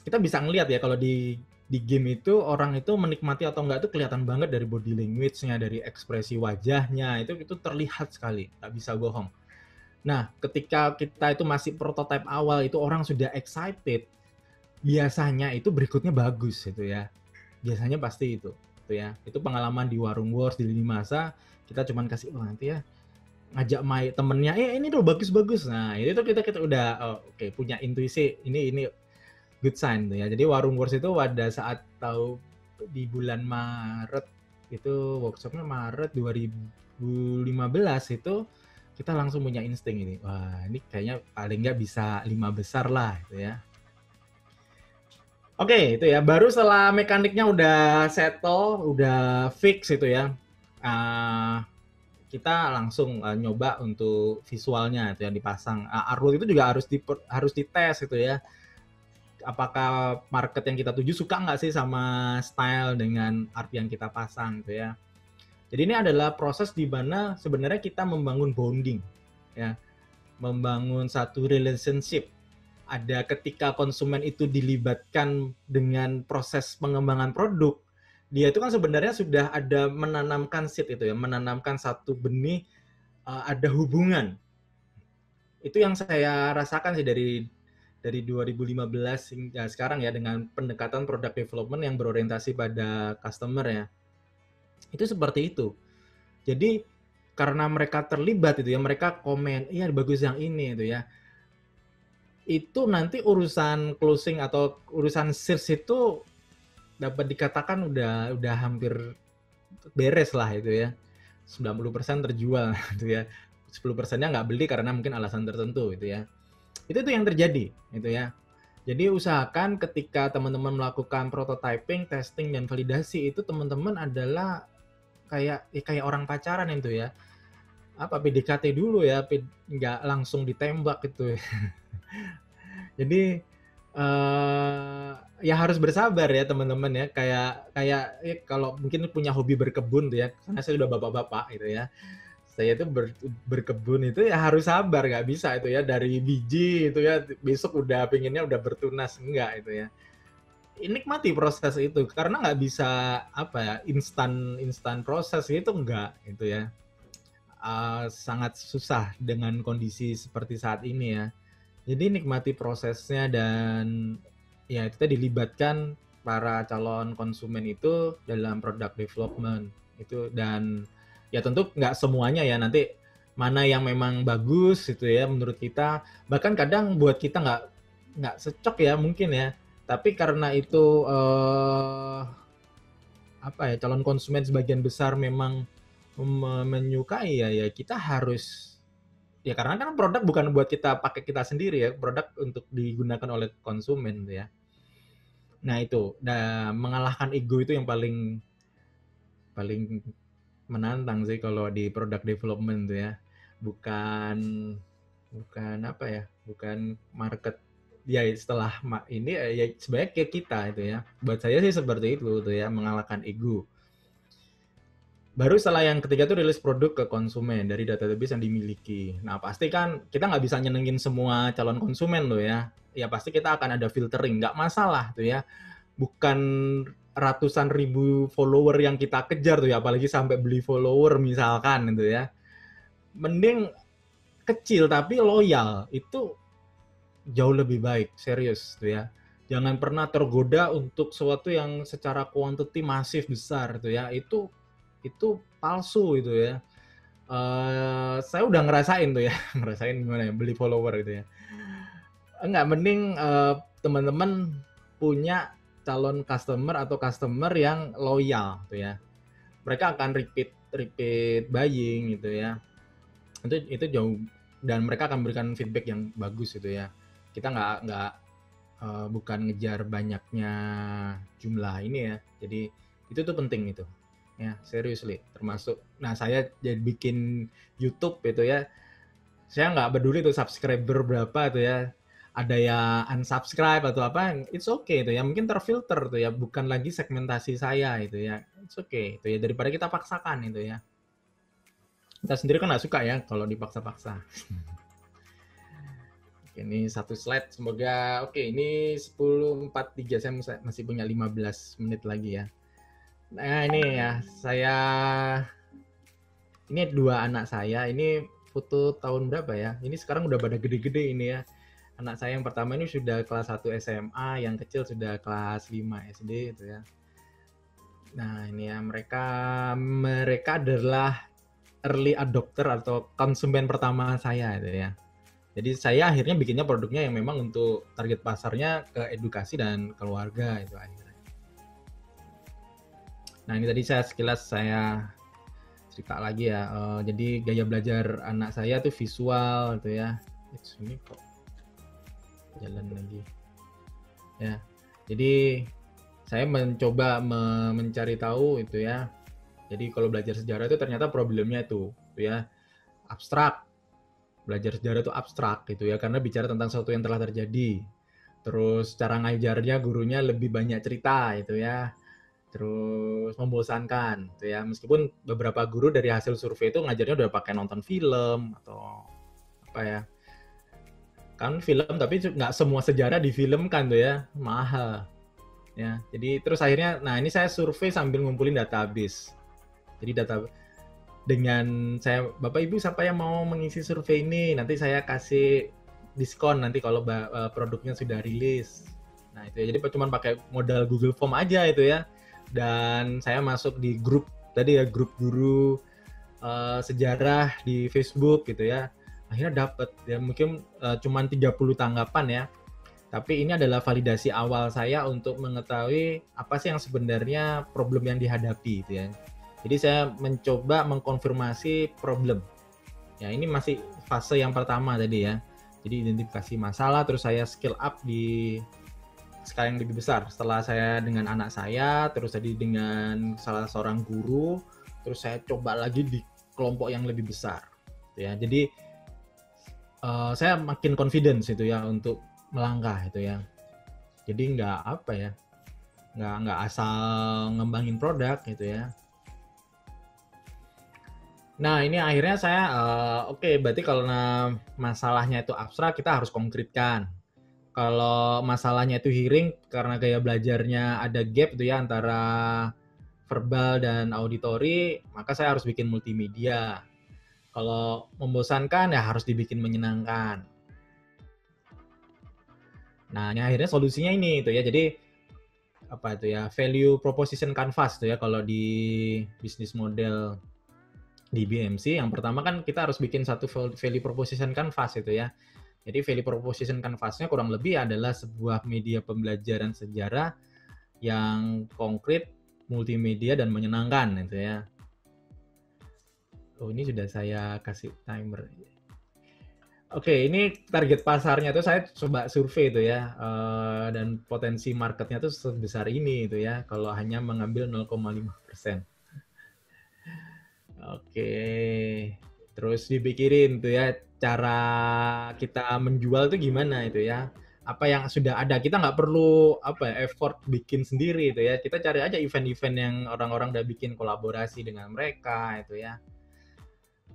kita bisa ngelihat ya kalau di game itu orang itu menikmati atau enggak itu kelihatan banget dari body language-nya, dari ekspresi wajahnya, itu terlihat sekali, nggak bisa bohong. Nah, ketika kita itu masih prototipe awal, itu orang sudah excited, biasanya itu berikutnya bagus gitu ya. Biasanya pasti itu ya. Itu pengalaman di Warung Wars di lini masa, kita cuman kasih nanti ya ngajak temennya, ini tuh bagus-bagus. Nah, itu kita udah oke, punya intuisi, ini good sign tuh ya. Jadi Warung Wars itu pada saat tahu di bulan Maret itu workshopnya Maret 2015 itu kita langsung punya insting ini. Wah, ini kayaknya paling nggak bisa 5 besar lah gitu ya. Oke, itu ya. Baru setelah mekaniknya udah settle, udah fix itu ya. Kita langsung nyoba untuk visualnya itu yang dipasang. Artwork itu juga harus dites itu ya. Apakah market yang kita tuju suka nggak sih sama style dengan art yang kita pasang gitu ya. Jadi ini adalah proses di mana sebenarnya kita membangun bonding ya, membangun satu relationship. Ada ketika konsumen itu dilibatkan dengan proses pengembangan produk, dia itu kan sebenarnya sudah ada menanamkan seed itu ya, menanamkan satu benih, ada hubungan. Itu yang saya rasakan sih dari 2015 hingga sekarang ya, dengan pendekatan product development yang berorientasi pada customer ya. Itu seperti itu. Jadi karena mereka terlibat itu ya, mereka komen, iya bagus yang ini itu ya. Itu nanti urusan closing atau urusan sales itu dapat dikatakan udah hampir beres lah itu ya. 90% terjual gitu ya. 10%-nya nggak beli karena mungkin alasan tertentu gitu ya. Itu yang terjadi gitu ya. Jadi usahakan ketika teman-teman melakukan prototyping, testing dan validasi itu teman-teman adalah kayak orang pacaran itu ya. Apa PDKT dulu ya, nggak langsung ditembak gitu ya. Jadi ya harus bersabar ya teman-teman ya. Kayak kalau mungkin punya hobi berkebun tuh ya. Karena saya sudah bapak-bapak gitu ya. Saya itu berkebun itu ya harus sabar, nggak bisa itu ya dari biji itu ya besok udah pengennya udah bertunas, enggak itu ya. Nikmati proses itu karena nggak bisa apa ya instan proses itu enggak itu ya. Sangat susah dengan kondisi seperti saat ini ya. Jadi nikmati prosesnya dan ya itu tadi dilibatkan para calon konsumen itu dalam product development itu. Dan ya tentu nggak semuanya ya, nanti mana yang memang bagus itu ya menurut kita, bahkan kadang buat kita nggak secok ya mungkin ya, tapi karena itu apa ya, calon konsumen sebagian besar memang menyukai ya kita harus ya, karena kan produk bukan buat kita pakai kita sendiri ya, produk untuk digunakan oleh konsumen ya. Nah itu, mengalahkan ego itu yang paling menantang sih kalau di product development tuh ya. Bukan apa ya, bukan market ya, setelah ini ya sebenarnya kayak kita itu ya. Buat saya sih seperti itu tuh ya, mengalahkan ego. Baru setelah yang ketiga tuh rilis produk ke konsumen dari database yang dimiliki. Nah pasti kan kita nggak bisa nyenengin semua calon konsumen loh ya. Ya pasti kita akan ada filtering, nggak masalah tuh ya. bukan ratusan ribu follower yang kita kejar tuh ya, apalagi sampai beli follower misalkan gitu ya. Mending kecil tapi loyal, itu jauh lebih baik, serius tuh ya. Jangan pernah tergoda untuk sesuatu yang secara quantity masif besar tuh ya. Itu palsu itu ya. Saya udah ngerasain tuh ya, ngerasain gimana ya beli follower gitu ya. Enggak, mending teman-teman punya calon customer atau customer yang loyal tuh ya. Mereka akan repeat buying gitu ya. Itu jauh, dan mereka akan berikan feedback yang bagus gitu ya. Kita nggak bukan ngejar banyaknya jumlah ini ya. Jadi itu tuh penting itu. Ya, seriously. Termasuk, nah saya jadi bikin YouTube gitu ya. Saya nggak peduli tuh subscriber berapa tuh ya. Ada yang unsubscribe atau apa, it's okay itu ya. Mungkin terfilter tuh ya, bukan lagi segmentasi saya itu ya. It's okay itu ya, daripada kita paksakan itu ya. Kita sendiri kan nggak suka ya kalau dipaksa-paksa. Ini satu slide, semoga oke. Ini 10.43, saya masih punya 15 menit lagi ya. Nah ini ya, ini dua anak saya, ini foto tahun berapa ya? Ini sekarang udah pada gede-gede ini ya. Anak saya yang pertama ini sudah kelas 1 SMA, yang kecil sudah kelas 5 SD itu ya. Nah ini ya, mereka adalah early adopter atau konsumen pertama saya itu ya. Jadi saya akhirnya bikinnya produknya yang memang untuk target pasarnya ke edukasi dan keluarga itu akhirnya. Nah ini tadi sekilas saya cerita lagi ya. Jadi gaya belajar anak saya tuh visual gitu ya. Ini kok jalan lagi. Ya. Jadi saya mencoba mencari tahu itu ya. Jadi kalau belajar sejarah itu ternyata problemnya itu ya abstrak. Belajar sejarah itu abstrak gitu ya, karena bicara tentang sesuatu yang telah terjadi. Terus cara ngajarnya gurunya lebih banyak cerita itu ya. Terus membosankan gitu ya. Meskipun beberapa guru dari hasil survei itu ngajarnya udah pakai nonton film atau apa ya. Kan film, tapi nggak semua sejarah difilmkan tuh ya, mahal. Ya, jadi terus akhirnya, nah ini saya survei sambil ngumpulin database. Jadi dengan saya, Bapak Ibu siapa yang mau mengisi survei ini, nanti saya kasih diskon nanti kalau produknya sudah rilis. Nah itu ya, jadi cuma pakai modal Google Form aja itu ya. Dan saya masuk di grup tadi ya, grup guru sejarah di Facebook gitu ya. Akhirnya dapat ya, mungkin cuma 30 tanggapan ya. Tapi ini adalah validasi awal saya untuk mengetahui apa sih yang sebenarnya problem yang dihadapi gitu ya. Jadi saya mencoba mengkonfirmasi problem. Ya ini masih fase yang pertama tadi ya. Jadi identifikasi masalah, terus saya skill up di skala yang lebih besar. Setelah saya dengan anak saya, terus tadi dengan salah seorang guru, terus saya coba lagi di kelompok yang lebih besar. Ya, jadi saya makin confidence itu ya untuk melangkah itu ya. Jadi nggak asal ngembangin produk gitu ya. Nah ini akhirnya saya oke, berarti kalau masalahnya itu abstrak, kita harus konkretkan. Kalau masalahnya itu hearing, karena gaya belajarnya ada gap itu ya antara verbal dan auditori, maka saya harus bikin multimedia. Kalau membosankan ya harus dibikin menyenangkan. Nah, ini akhirnya solusinya ini itu ya. Jadi apa itu ya? Value proposition canvas itu ya kalau di bisnis model di BMC. Yang pertama kan kita harus bikin satu value proposition canvas itu ya. Jadi value proposition canvasnya kurang lebih adalah sebuah media pembelajaran sejarah yang konkret, multimedia dan menyenangkan itu ya. Oh, ini sudah saya kasih timer. Oke, ini target pasarnya tuh saya coba survei itu ya, dan potensi marketnya tuh sebesar ini itu ya, kalau hanya mengambil 0,5%. Oke, terus dipikirin tuh ya, cara kita menjual itu gimana itu ya. Apa yang sudah ada, kita nggak perlu effort bikin sendiri itu ya. Kita cari aja event-event yang orang-orang udah bikin kolaborasi dengan mereka itu ya.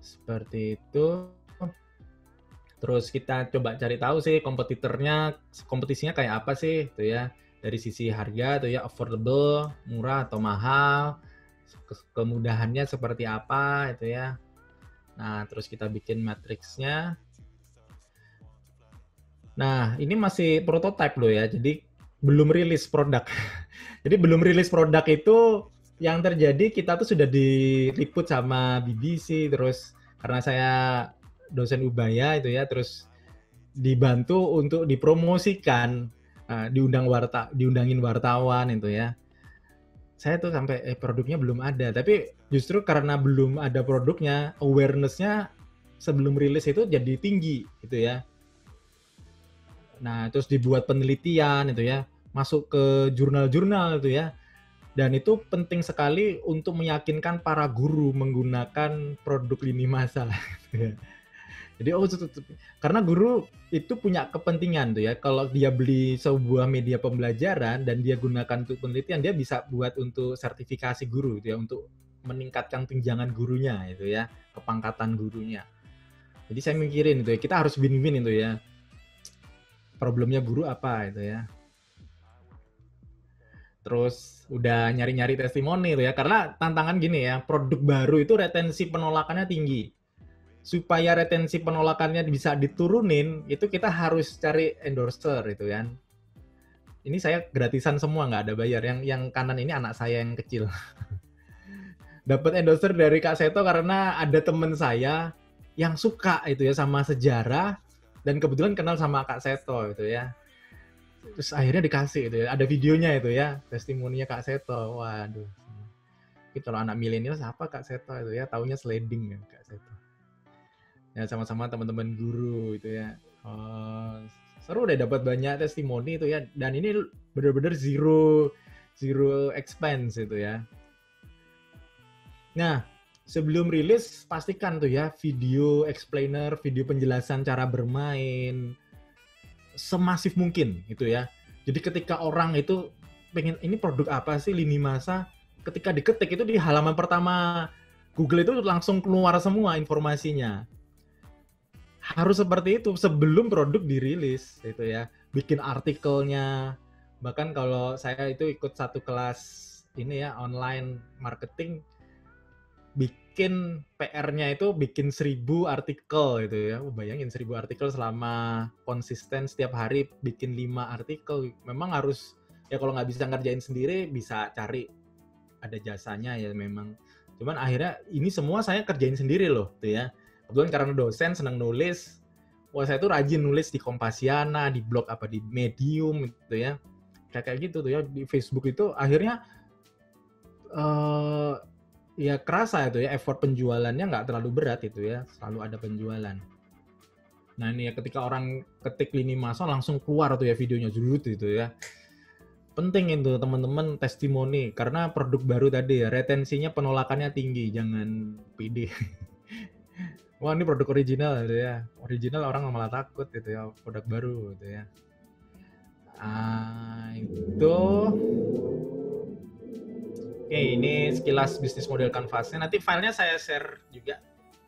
Seperti itu. Terus kita coba cari tahu sih kompetisinya kayak apa sih itu ya. dari sisi harga tuh ya, affordable, murah atau mahal, kemudahannya seperti apa itu ya. Nah, terus kita bikin matriksnya. Nah, ini masih prototype loh ya, jadi belum rilis produk. Jadi belum rilis produk itu yang terjadi kita tuh sudah diliput sama BBC, terus karena saya dosen Ubaya itu ya, terus dibantu untuk dipromosikan, diundangin wartawan itu ya. Saya tuh sampai produknya belum ada, tapi justru karena belum ada produknya, awareness-nya sebelum rilis itu jadi tinggi gitu ya. Nah, terus dibuat penelitian itu ya, masuk ke jurnal-jurnal itu ya. Dan itu penting sekali untuk meyakinkan para guru menggunakan produk lini masa. Jadi karena guru itu punya kepentingan tuh ya. Kalau dia beli sebuah media pembelajaran dan dia gunakan untuk penelitian, dia bisa buat untuk sertifikasi guru itu ya, untuk meningkatkan tunjangan gurunya itu ya, kepangkatan gurunya. Jadi saya mikirin itu ya, kita harus win-win itu ya. Problemnya guru apa itu ya. Terus udah nyari-nyari testimoni itu ya, karena tantangan gini ya, produk baru itu retensi penolakannya tinggi. Supaya retensi penolakannya bisa diturunin, itu kita harus cari endorser itu kan. Ini saya gratisan semua, nggak ada bayar. Yang kanan ini anak saya yang kecil. Dapat endorser dari Kak Seto karena ada teman saya yang suka itu ya sama sejarah, dan kebetulan kenal sama Kak Seto itu ya. Terus akhirnya dikasih itu ya, ada videonya itu ya, testimoninya Kak Seto. Waduh. Ini kalau anak milenial siapa Kak Seto itu ya, taunya sliding kan Kak Seto. Ya sama-sama teman-teman guru itu ya. Seru deh dapat banyak testimoni itu ya, dan ini benar-benar zero expense itu ya. Nah, sebelum rilis pastikan tuh ya video explainer, video penjelasan cara bermain semasif mungkin gitu ya. Jadi ketika orang itu pengen ini produk apa sih lini masa, ketika diketik itu di halaman pertama Google itu langsung keluar semua informasinya. Harus seperti itu sebelum produk dirilis itu ya. Bikin artikelnya. Bahkan kalau saya itu ikut satu kelas ini ya, online marketing, bikin PR-nya itu bikin 1000 artikel gitu ya. Bayangin 1000 artikel selama konsisten setiap hari bikin 5 artikel. Memang harus, ya kalau nggak bisa ngerjain sendiri bisa cari ada jasanya ya memang. Cuman akhirnya ini semua saya kerjain sendiri loh tuh ya. Kebetulan karena dosen senang nulis. Wah, saya tuh rajin nulis di Kompasiana, di blog apa di Medium gitu ya. Kayak gitu tuh ya, di Facebook itu akhirnya ya kerasa itu ya, effort penjualannya nggak terlalu berat itu ya, selalu ada penjualan. Nah ini ya ketika orang ketik lini masa langsung keluar tuh ya videonya jurut itu ya. Penting itu teman-teman testimoni, karena produk baru tadi ya retensinya penolakannya tinggi, jangan pede. Wah ini produk original gitu ya, original orang malah takut gitu ya, produk baru gitu ya. Itu oke, ini sekilas bisnis model Canvas-nya. Nanti filenya saya share juga.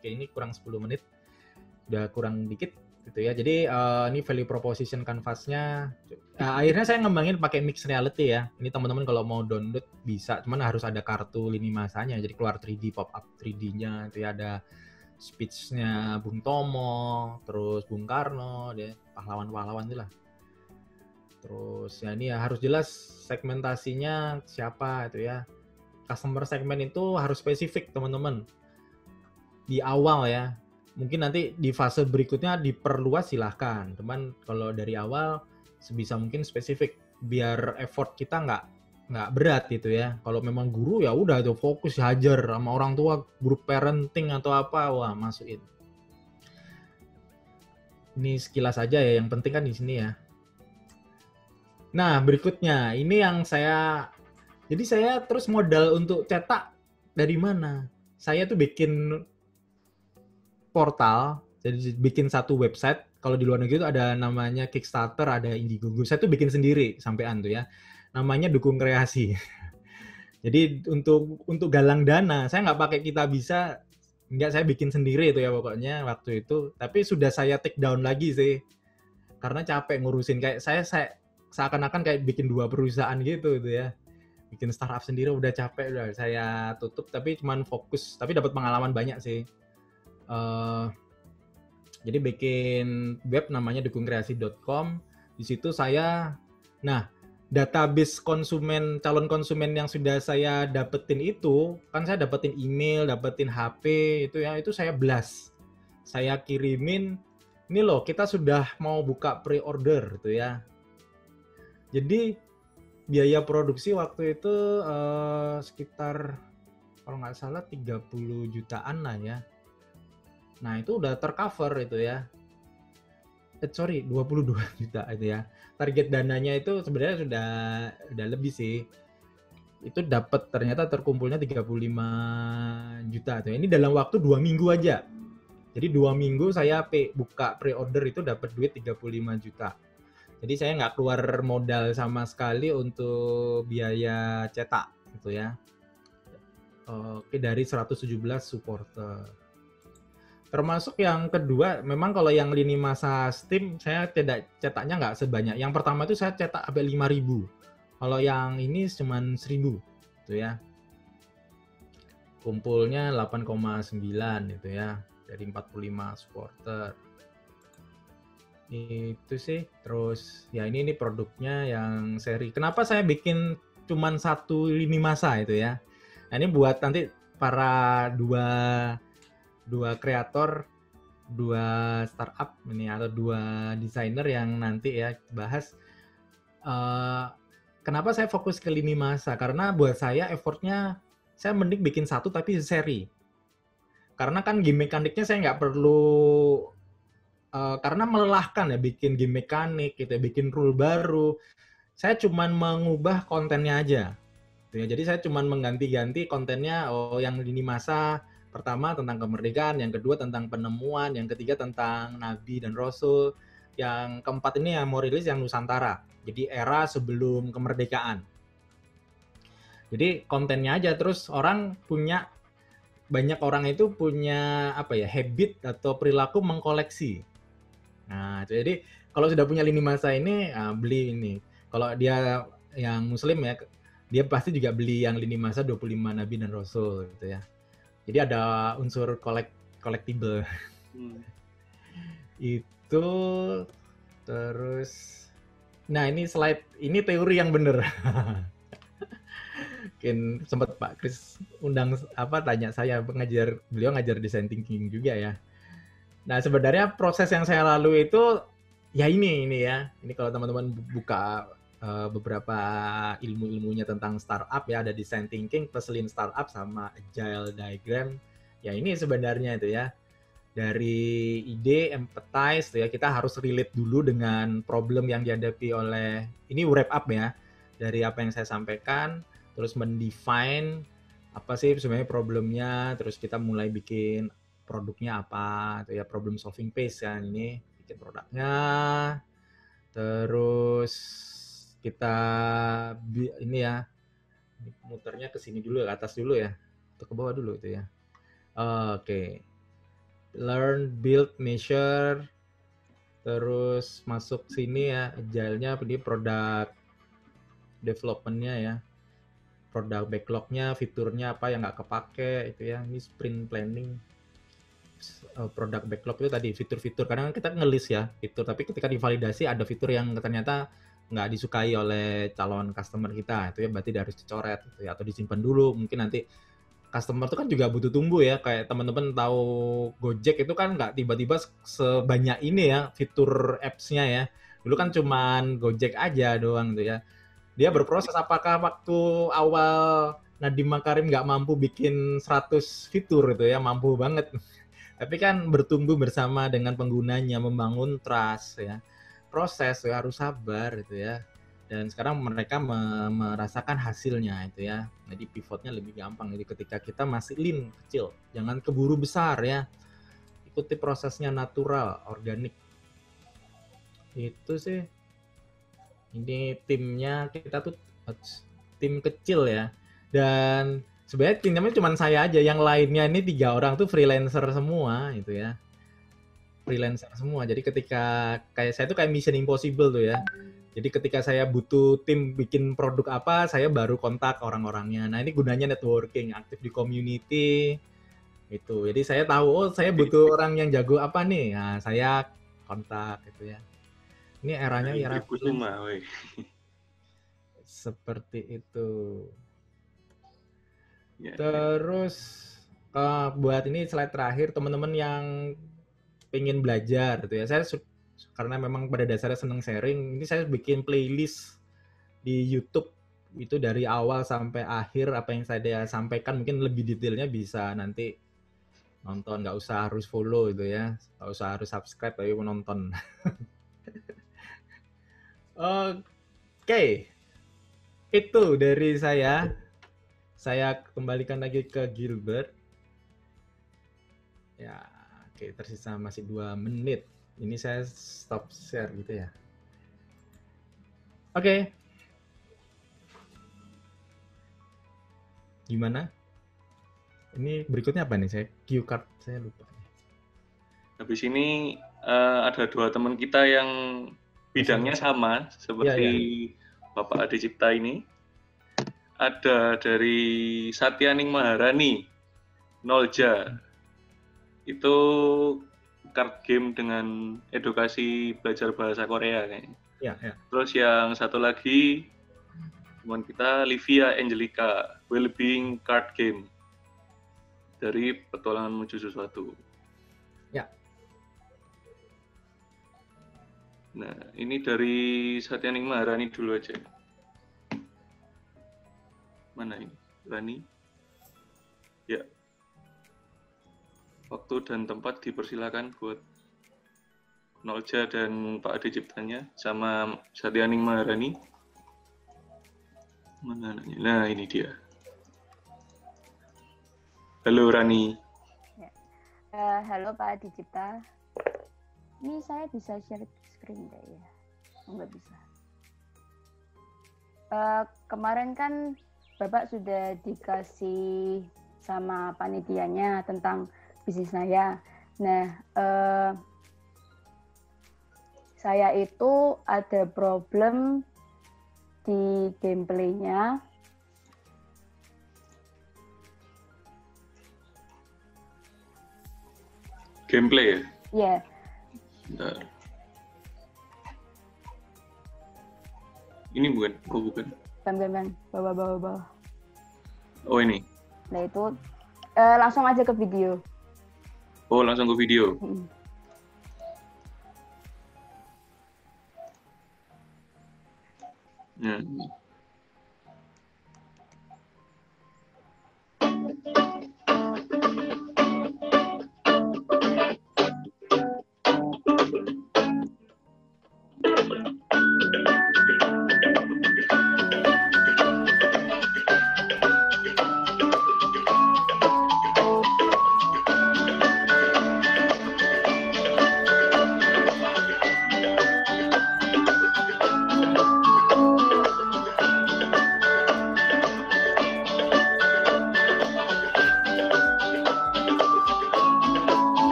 Oke, ini kurang 10 menit. Udah kurang dikit gitu ya. Jadi ini value proposition Canvas-nya. Akhirnya saya ngembangin pakai mixed reality ya. Ini teman-teman kalau mau download bisa, cuman harus ada kartu lini masanya. Jadi keluar 3D, pop-up 3D-nya. Itu ya ada speech-nya Bung Tomo, terus Bung Karno, deh, pahlawan-pahlawan itulah. Terus ya ini ya harus jelas segmentasinya siapa itu ya. Customer segment itu harus spesifik teman-teman di awal ya. Mungkin nanti di fase berikutnya diperluas silahkan, teman. Kalau dari awal sebisa mungkin spesifik biar effort kita nggak berat gitu ya. Kalau memang guru ya udah itu fokus hajar sama orang tua, grup parenting atau apa, wah masukin. Ini sekilas aja ya, yang penting kan di sini ya. Nah berikutnya ini yang jadi saya terus modal untuk cetak dari mana? Saya tuh bikin portal, jadi bikin satu website. Kalau di luar negeri itu ada namanya Kickstarter, ada Indiegogo. Saya tuh bikin sendiri sampean tuh ya. Namanya Dukung Kreasi. Jadi untuk galang dana, saya nggak pakai Kitabisa, nggak, saya bikin sendiri itu ya pokoknya waktu itu. Tapi sudah saya take down lagi sih, karena capek ngurusin. Kayak saya seakan-akan kayak bikin 2 perusahaan gitu ya. Bikin startup sendiri udah capek, udah saya tutup, tapi cuman fokus, tapi dapat pengalaman banyak sih. Jadi bikin web namanya dukungkreasi.com. Di situ saya, database konsumen, calon konsumen yang sudah saya dapetin itu, kan saya dapetin email, dapetin HP, itu saya blast. Saya kirimin, ini loh kita sudah mau buka pre-order gitu ya. Jadi biaya produksi waktu itu sekitar kalau nggak salah 30 jutaan lah ya. Nah itu udah tercover itu ya. 22 juta itu ya. Target dananya itu sebenarnya sudah lebih sih. Itu dapat ternyata terkumpulnya 35 juta tuh. Ini dalam waktu 2 minggu aja. Jadi 2 minggu saya buka pre-order itu dapat duit 35 juta. Jadi saya nggak keluar modal sama sekali untuk biaya cetak gitu ya. Oke, dari 117 supporter. Termasuk yang kedua, memang kalau yang lini masa Steam saya tidak cetaknya nggak sebanyak. Yang pertama itu saya cetak sampai 5.000. Kalau yang ini cuma 1.000 gitu ya. Kumpulnya 8,9 gitu ya dari 45 supporter. Itu sih. Terus ya ini produknya yang seri. Kenapa saya bikin cuman 1 lini masa itu ya? Nah, ini buat nanti para dua kreator, 2 startup ini atau 2 desainer yang nanti ya bahas kenapa saya fokus ke lini masa. Karena buat saya effortnya saya mending bikin 1 tapi seri. Karena kan game mekaniknya saya nggak perlu karena melelahkan ya bikin game mekanik gitu ya, bikin rule baru. Saya cuman mengubah kontennya aja. Ya, jadi saya cuman mengganti-ganti kontennya. Yang lini masa pertama tentang kemerdekaan, yang kedua tentang penemuan, yang ketiga tentang Nabi dan Rasul, yang keempat ini yang mau rilis yang Nusantara. Jadi era sebelum kemerdekaan. Jadi kontennya aja, terus banyak orang itu punya habit atau perilaku mengkoleksi. Nah, jadi kalau sudah punya lini masa ini, beli ini. Kalau dia yang muslim ya, dia pasti juga beli yang lini masa 25 Nabi dan Rasul gitu ya. Jadi ada unsur collectible. Itu terus. Nah, ini slide, ini teori yang benar. Mungkin sempat Pak Kris tanya saya, beliau ngajar design thinking juga ya. Nah, sebenarnya proses yang saya lalui itu ya ini ya. Ini kalau teman-teman buka beberapa ilmu-ilmunya tentang startup ya, ada design thinking plus lean startup sama agile diagram. Ya ini sebenarnya itu ya. Dari ide, empathize ya, kita harus relate dulu dengan problem yang dihadapi oleh, ini wrap up ya, dari apa yang saya sampaikan, terus mendefine apa sih sebenarnya problemnya, terus kita mulai bikin produknya apa, itu ya problem solving phase kan, ini bikin produknya, terus kita ini ya, muternya ke sini dulu, ke atas dulu ya, atau ke bawah dulu itu ya. Oke. Learn, build, measure, terus masuk sini ya, agile-nya, ini product development-nya ya, product backlog-nya, fiturnya apa yang nggak kepake itu ya, ini sprint planning. Product backlog itu tadi fitur-fitur, kadang kita nge-list ya fitur, tapi ketika divalidasi ada fitur yang ternyata nggak disukai oleh calon customer kita, itu ya berarti harus dicoret gitu ya, atau disimpan dulu. Mungkin nanti customer itu kan juga butuh tunggu ya, kayak teman-teman tahu Gojek itu kan nggak tiba-tiba sebanyak ini ya fitur apps-nya ya. Dulu kan cuman Gojek aja doang tuh ya. Dia berproses, apakah waktu awal Nadiem Makarim nggak mampu bikin 100 fitur itu ya, mampu banget. Tapi kan bertumbuh bersama dengan penggunanya, membangun trust ya. Proses ya, harus sabar itu ya. Dan sekarang mereka merasakan hasilnya itu ya. Jadi pivotnya lebih gampang. Jadi ketika kita masih lean, kecil, jangan keburu besar ya. Ikuti prosesnya natural, organik. Itu sih. Ini timnya, kita tuh tim kecil ya. Dan sebenarnya timnya cuma saya aja. Yang lainnya ini 3 orang tuh freelancer semua gitu ya. Freelancer semua. Jadi ketika kayak saya tuh kayak Mission Impossible tuh ya. Jadi ketika saya butuh tim bikin produk apa, saya baru kontak orang-orangnya. Nah ini gunanya networking, aktif di community, itu. Jadi saya tahu, oh saya butuh orang yang jago apa nih, nah saya kontak gitu ya. Ini eranya era freelance. Seperti itu. Ya, terus buat ini slide terakhir, teman-teman yang pengen belajar gitu ya. Saya karena memang pada dasarnya seneng sharing, ini saya bikin playlist di YouTube itu dari awal sampai akhir. Apa yang saya sampaikan mungkin lebih detailnya bisa nanti nonton, nggak usah harus follow gitu ya, nggak usah harus subscribe tapi menonton. Oke, itu dari saya. Saya kembalikan lagi ke Gilbert. Ya, oke, tersisa masih 2 menit. Ini saya stop share gitu ya. Oke. Gimana? Ini berikutnya apa nih? Saya cue card saya lupa. Habis ini ada 2 teman kita yang bidangnya sama seperti Bapak Adi Cipta ini. Ada dari Satyaning Maharani, Nolja. Itu card game dengan edukasi belajar bahasa Korea kayaknya. Ya. Terus yang satu lagi teman kita Livia Angelica, Wellbeing Card Game dari Petualangan Menuju Sesuatu. Ya. Nah, ini dari Satyaning Maharani dulu aja. Mana ini? Rani? Ya. Waktu dan tempat dipersilakan buat Nolja dan Pak Adi Ciptanya sama Satyaning Maharani. Mana anaknya? Nah, ini dia. Halo Rani. Ya. Halo Pak Adi Cipta. Ini saya bisa share screen nggak ya? Nggak bisa. Kemarin kan Bapak sudah dikasih sama panitianya tentang bisnis saya. Nah, saya itu ada problem di gameplaynya. Gameplay ya? Iya. Bentar. Ini bukan? Oh bukan. Bukan. Bawah. Oh ini. Nah itu langsung aja ke video. Oh langsung ke video. Nah.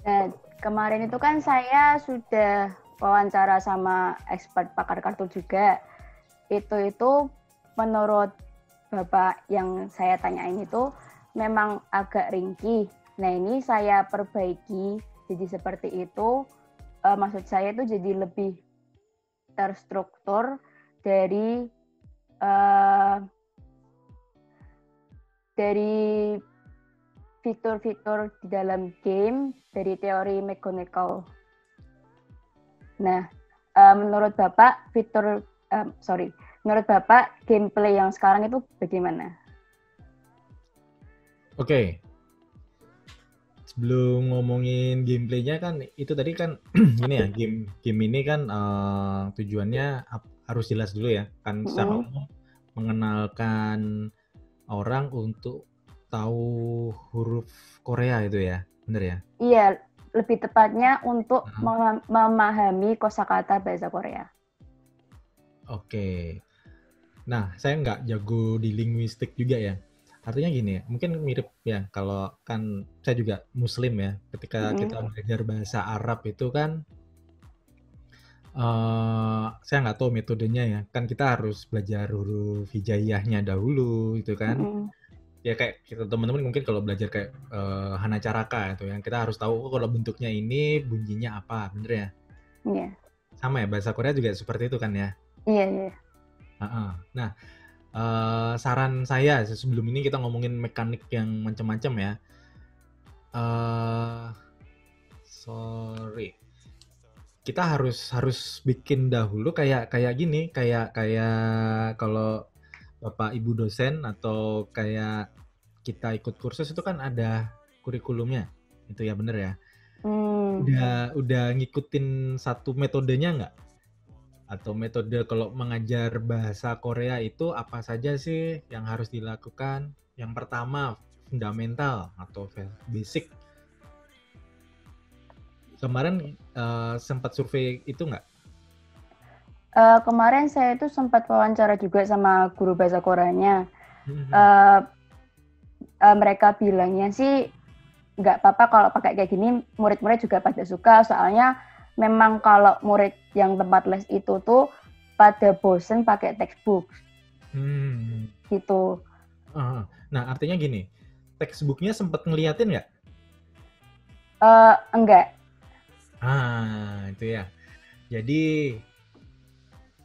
Nah, kemarin itu kan saya sudah wawancara sama expert pakar kartu juga. Itu menurut Bapak yang saya tanyain itu memang agak ringkih. Nah, ini saya perbaiki jadi seperti itu. Maksud saya itu jadi lebih terstruktur dari fitur-fitur di dalam game dari teori mechanical. Nah, menurut Bapak menurut Bapak gameplay yang sekarang itu bagaimana? Oke. sebelum ngomongin gameplaynya kan itu tadi kan ini ya game ini kan tujuannya harus jelas dulu ya kan secara umum mengenalkan orang untuk tahu huruf Korea itu ya, bener ya? Iya, lebih tepatnya untuk memahami kosakata bahasa Korea. Oke. Nah, saya nggak jago di linguistik juga ya. Artinya gini ya, mungkin mirip ya kalau kan saya juga Muslim ya. Ketika kita belajar bahasa Arab itu kan saya nggak tahu metodenya ya. Kan kita harus belajar huruf hijaiyahnya dahulu itu kan. Ya kayak kita teman-teman mungkin kalau belajar kayak Hana Caraka itu yang kita harus tahu kalau bentuknya ini bunyinya apa, bener ya? Iya. Sama ya bahasa Korea juga seperti itu kan ya? Iya. Nah, saran saya sebelum ini kita ngomongin mekanik yang macam-macam ya. Kita harus bikin dahulu kayak gini, kayak kalau Bapak Ibu dosen atau kayak kita ikut kursus itu kan ada kurikulumnya, itu ya bener ya. Udah ngikutin satu metodenya nggak? Atau metode kalau mengajar bahasa Korea itu apa saja sih yang harus dilakukan? Yang pertama fundamental atau basic. Kemarin sempat survei itu nggak? Kemarin saya itu sempat wawancara juga sama guru bahasa Koreanya. Mereka bilangnya sih nggak apa-apa kalau pakai kayak gini, murid-murid juga pada suka, soalnya memang kalau murid yang tempat les itu tuh pada bosen pakai textbook. Gitu. Nah, artinya gini, textbooknya sempat ngeliatin nggak? Enggak. Itu ya. Jadi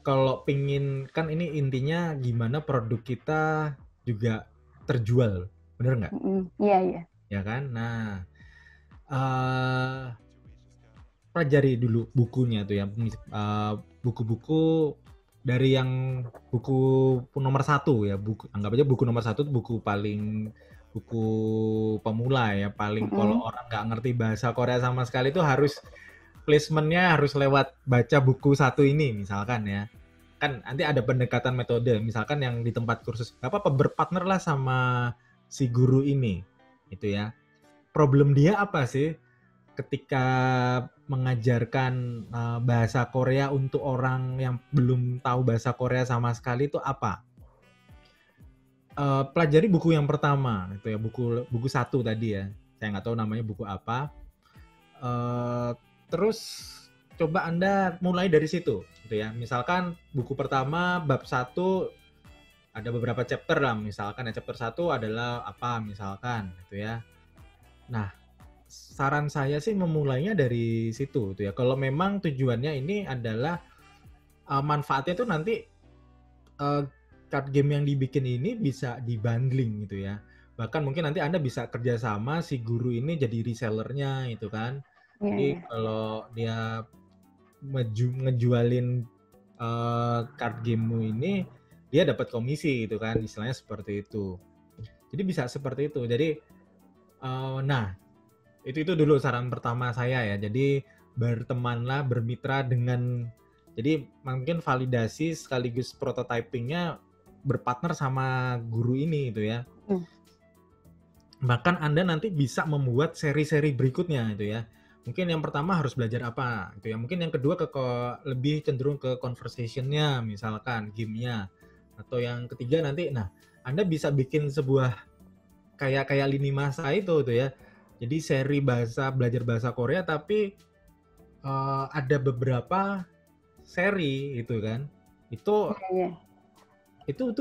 kalau pingin, kan ini intinya gimana produk kita juga terjual, bener nggak? Iya. Ya kan? Nah, pelajari dulu bukunya tuh ya, buku-buku dari yang buku nomor 1 ya, anggap aja buku nomor 1 buku pemula ya, paling kalau orang nggak ngerti bahasa Korea sama sekali itu harus placementnya harus lewat baca buku 1 ini misalkan ya. Kan nanti ada pendekatan metode, misalkan yang di tempat kursus nggak apa-apa berpartner lah sama si guru ini, itu ya. Problem dia apa sih ketika mengajarkan bahasa Korea untuk orang yang belum tahu bahasa Korea sama sekali itu apa? Pelajari buku yang pertama, itu ya buku 1 tadi ya. Saya nggak tahu namanya buku apa. Terus coba Anda mulai dari situ, gitu ya. Misalkan buku pertama bab 1 ada beberapa chapter lah, misalkan ya chapter 1 adalah apa misalkan, gitu ya. Nah, saran saya sih memulainya dari situ, gitu ya. Kalau memang tujuannya ini adalah manfaatnya tuh nanti card game yang dibikin ini bisa dibundling gitu ya. Bahkan mungkin nanti Anda bisa kerjasama si guru ini jadi resellernya itu kan. Jadi kalau dia ngejualin card game-mu ini, dia dapat komisi gitu kan, istilahnya seperti itu. Jadi bisa seperti itu. Jadi nah, itu dulu saran pertama saya ya. Jadi bertemanlah, bermitra dengan, jadi mungkin validasi sekaligus prototypingnya berpartner sama guru ini gitu ya. Bahkan Anda nanti bisa membuat seri-seri berikutnya itu ya. Mungkin yang pertama harus belajar apa gitu ya. Mungkin yang kedua lebih cenderung ke conversation-nya misalkan, game-nya. Atau yang ketiga nanti, nah Anda bisa bikin sebuah kayak lini masa itu tuh ya. Jadi seri belajar bahasa Korea tapi ada beberapa seri gitu kan. Itu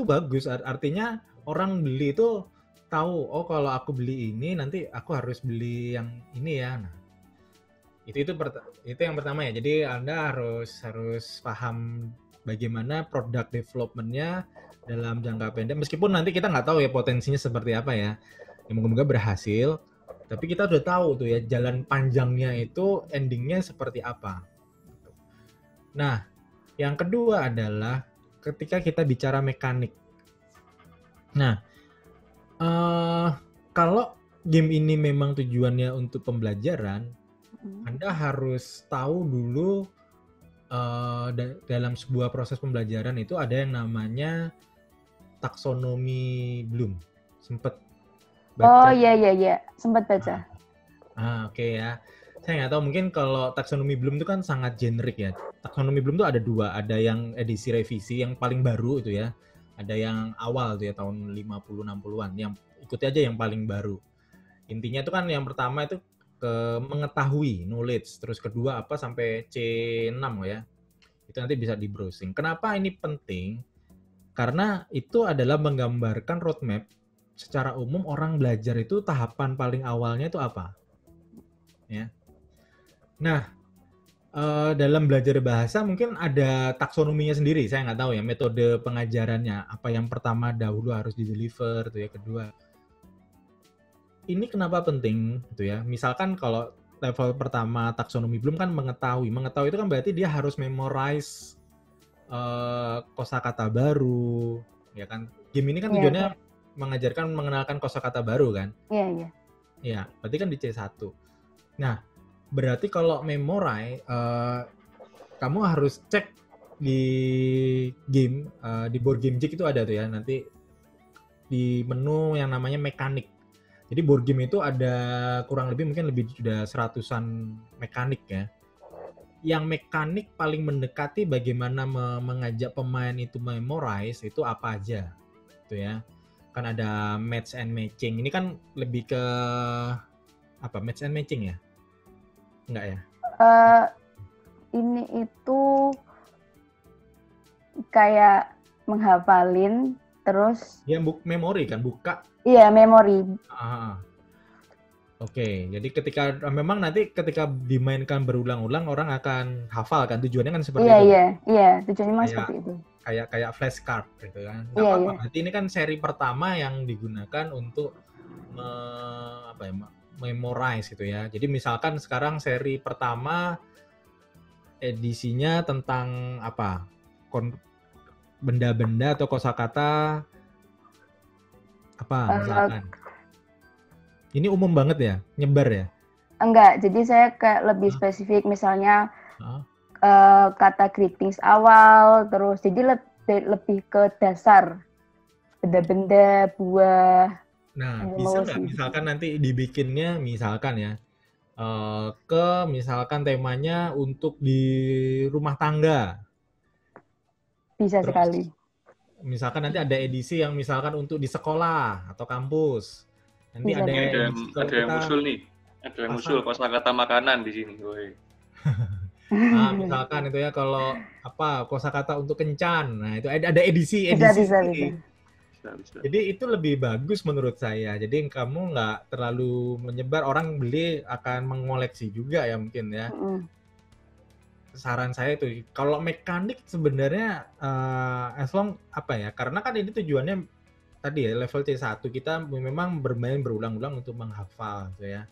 bagus, artinya orang beli itu tahu, oh kalau aku beli ini nanti aku harus beli yang ini ya. Nah, itu yang pertama ya. Jadi Anda harus paham bagaimana product development-nya dalam jangka pendek. Meskipun nanti kita nggak tahu ya potensinya seperti apa ya. Moga-moga berhasil. Tapi kita udah tahu tuh ya jalan panjangnya itu endingnya seperti apa. Nah, yang kedua adalah ketika kita bicara mekanik. Nah, kalau game ini memang tujuannya untuk pembelajaran, Anda harus tahu dulu dalam sebuah proses pembelajaran itu ada yang namanya taksonomi Bloom. Sempet Oh baca? iya, sempat baca. Oke ya. Saya nggak tahu, mungkin kalau taksonomi Bloom itu kan sangat generik ya. Taksonomi Bloom itu ada dua, ada yang edisi revisi yang paling baru itu ya. Ada yang awal tuh ya tahun 50-60-an. Yang ikuti aja yang paling baru. Intinya itu kan yang pertama itu mengetahui, knowledge. Terus kedua apa sampai C6 ya. Itu nanti bisa di browsing. Kenapa ini penting? Karena itu adalah menggambarkan roadmap secara umum orang belajar itu tahapan paling awalnya itu apa. Ya. Nah, dalam belajar bahasa mungkin ada taksonominya sendiri. Saya nggak tahu ya metode pengajarannya. Apa yang pertama dahulu harus di-deliver, tuh ya kedua. Ini kenapa penting, gitu ya? Misalkan kalau level pertama taksonomi Bloom kan mengetahui. Mengetahui itu kan berarti dia harus memorize kosakata baru, ya kan? Game ini kan tujuannya mengajarkan mengenalkan kosakata baru kan? Iya. Iya, berarti kan di C1. Nah, berarti kalau memorize, kamu harus cek di game, di board game Jig itu ada tuh ya, nanti di menu yang namanya mekanik. Jadi board game itu ada kurang lebih mungkin lebih sudah 100-an mekanik ya. Yang mekanik paling mendekati bagaimana mengajak pemain itu memorize itu apa aja, gitu ya. Kan ada match and matching. Ini kan lebih ke apa? Match and matching ya? Enggak ya? Ini itu kayak menghafalin terus. Ya memori kan, buka. Iya, memori. Oke, jadi memang nanti ketika dimainkan berulang-ulang orang akan hafal kan, tujuannya kan seperti itu. Iya, tujuannya memang seperti itu. Kayak flashcard gitu kan. Iya. Berarti ini kan seri pertama yang digunakan untuk memorize gitu ya. Jadi misalkan sekarang seri pertama edisinya tentang apa? Benda-benda atau kosakata apa misalkan. Ini umum banget ya, nyebar ya? Enggak, jadi saya kayak lebih spesifik, misalnya kata greetings awal, terus jadi lebih ke dasar benda-benda, buah. Nah, bisa nggak misalkan nanti dibikinnya misalkan ya, misalkan temanya untuk di rumah tangga. Bisa terus, sekali. Misalkan nanti ada edisi yang misalkan untuk di sekolah atau kampus. Nanti ada yang musul nih. Ada yang musul kosakata makanan di sini, woy. Nah, misalkan itu ya kalau apa kosakata untuk kencan. Nah, itu ada edisi. Bisa. Jadi itu lebih bagus menurut saya. Jadi kamu nggak terlalu menyebar, orang beli akan mengoleksi juga ya mungkin ya. Saran saya itu kalau mekanik sebenarnya as long apa ya, karena kan ini tujuannya tadi ya level C1 kita memang bermain berulang-ulang untuk menghafal gitu ya.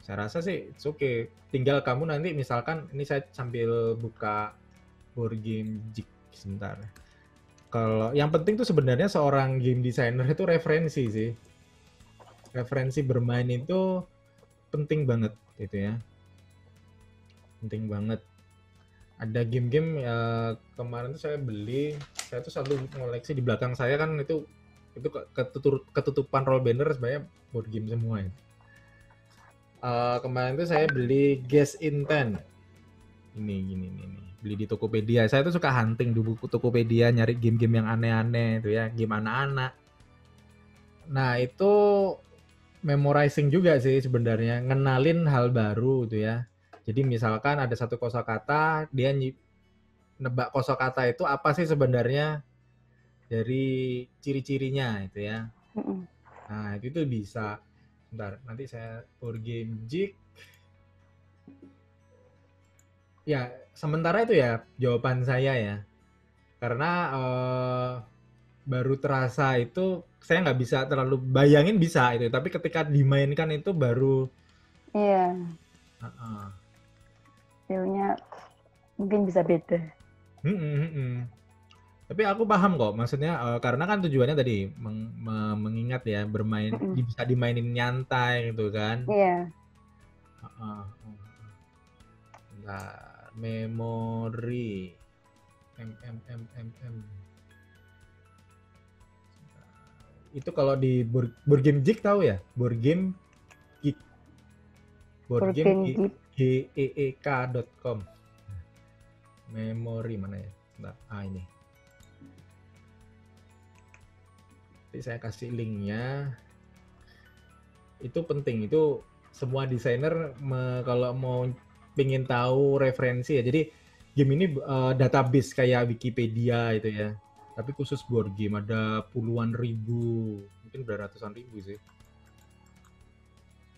Saya rasa sih it's okay. Tinggal kamu nanti misalkan ini saya sambil buka board game Jig sebentar. Kalau yang penting tuh sebenarnya seorang game designer itu referensi sih. Referensi bermain itu penting banget gitu ya. Penting banget. Ada game-game kemarin tuh saya beli, saya tuh selalu ngoleksi di belakang saya kan itu ketutupan roll banner sebenarnya board game semua ya. Kemarin tuh saya beli Guess Intent. Ini beli di Tokopedia. Saya tuh suka hunting di buku Tokopedia nyari game-game yang aneh-aneh itu ya, game anak-anak. Nah, itu memorizing juga sih sebenarnya, ngenalin hal baru itu ya. Jadi misalkan ada satu kosakata, dia nebak kosakata itu apa sih sebenarnya dari ciri-cirinya itu ya. Nah, itu bisa. Bentar, nanti saya board game Jig. Ya, sementara itu ya jawaban saya ya. Karena baru terasa itu saya nggak bisa terlalu bayangin bisa itu, tapi ketika dimainkan itu baru. Iya. Feelnya mungkin bisa beda. Tapi aku paham kok, maksudnya karena kan tujuannya tadi mengingat ya, bermain bisa dimainin nyantai gitu kan. Iya. Bentar, memori itu kalau di board game Geek tahu ya? Board game Geek. Board game geek.com. Memori mana ya? Bentar, ini. Nanti saya kasih linknya. Itu penting, itu semua desainer kalau mau pengen tahu referensi ya. Jadi game ini database kayak Wikipedia itu ya. Tapi khusus board game ada puluhan ribu, mungkin beratusan ribu sih.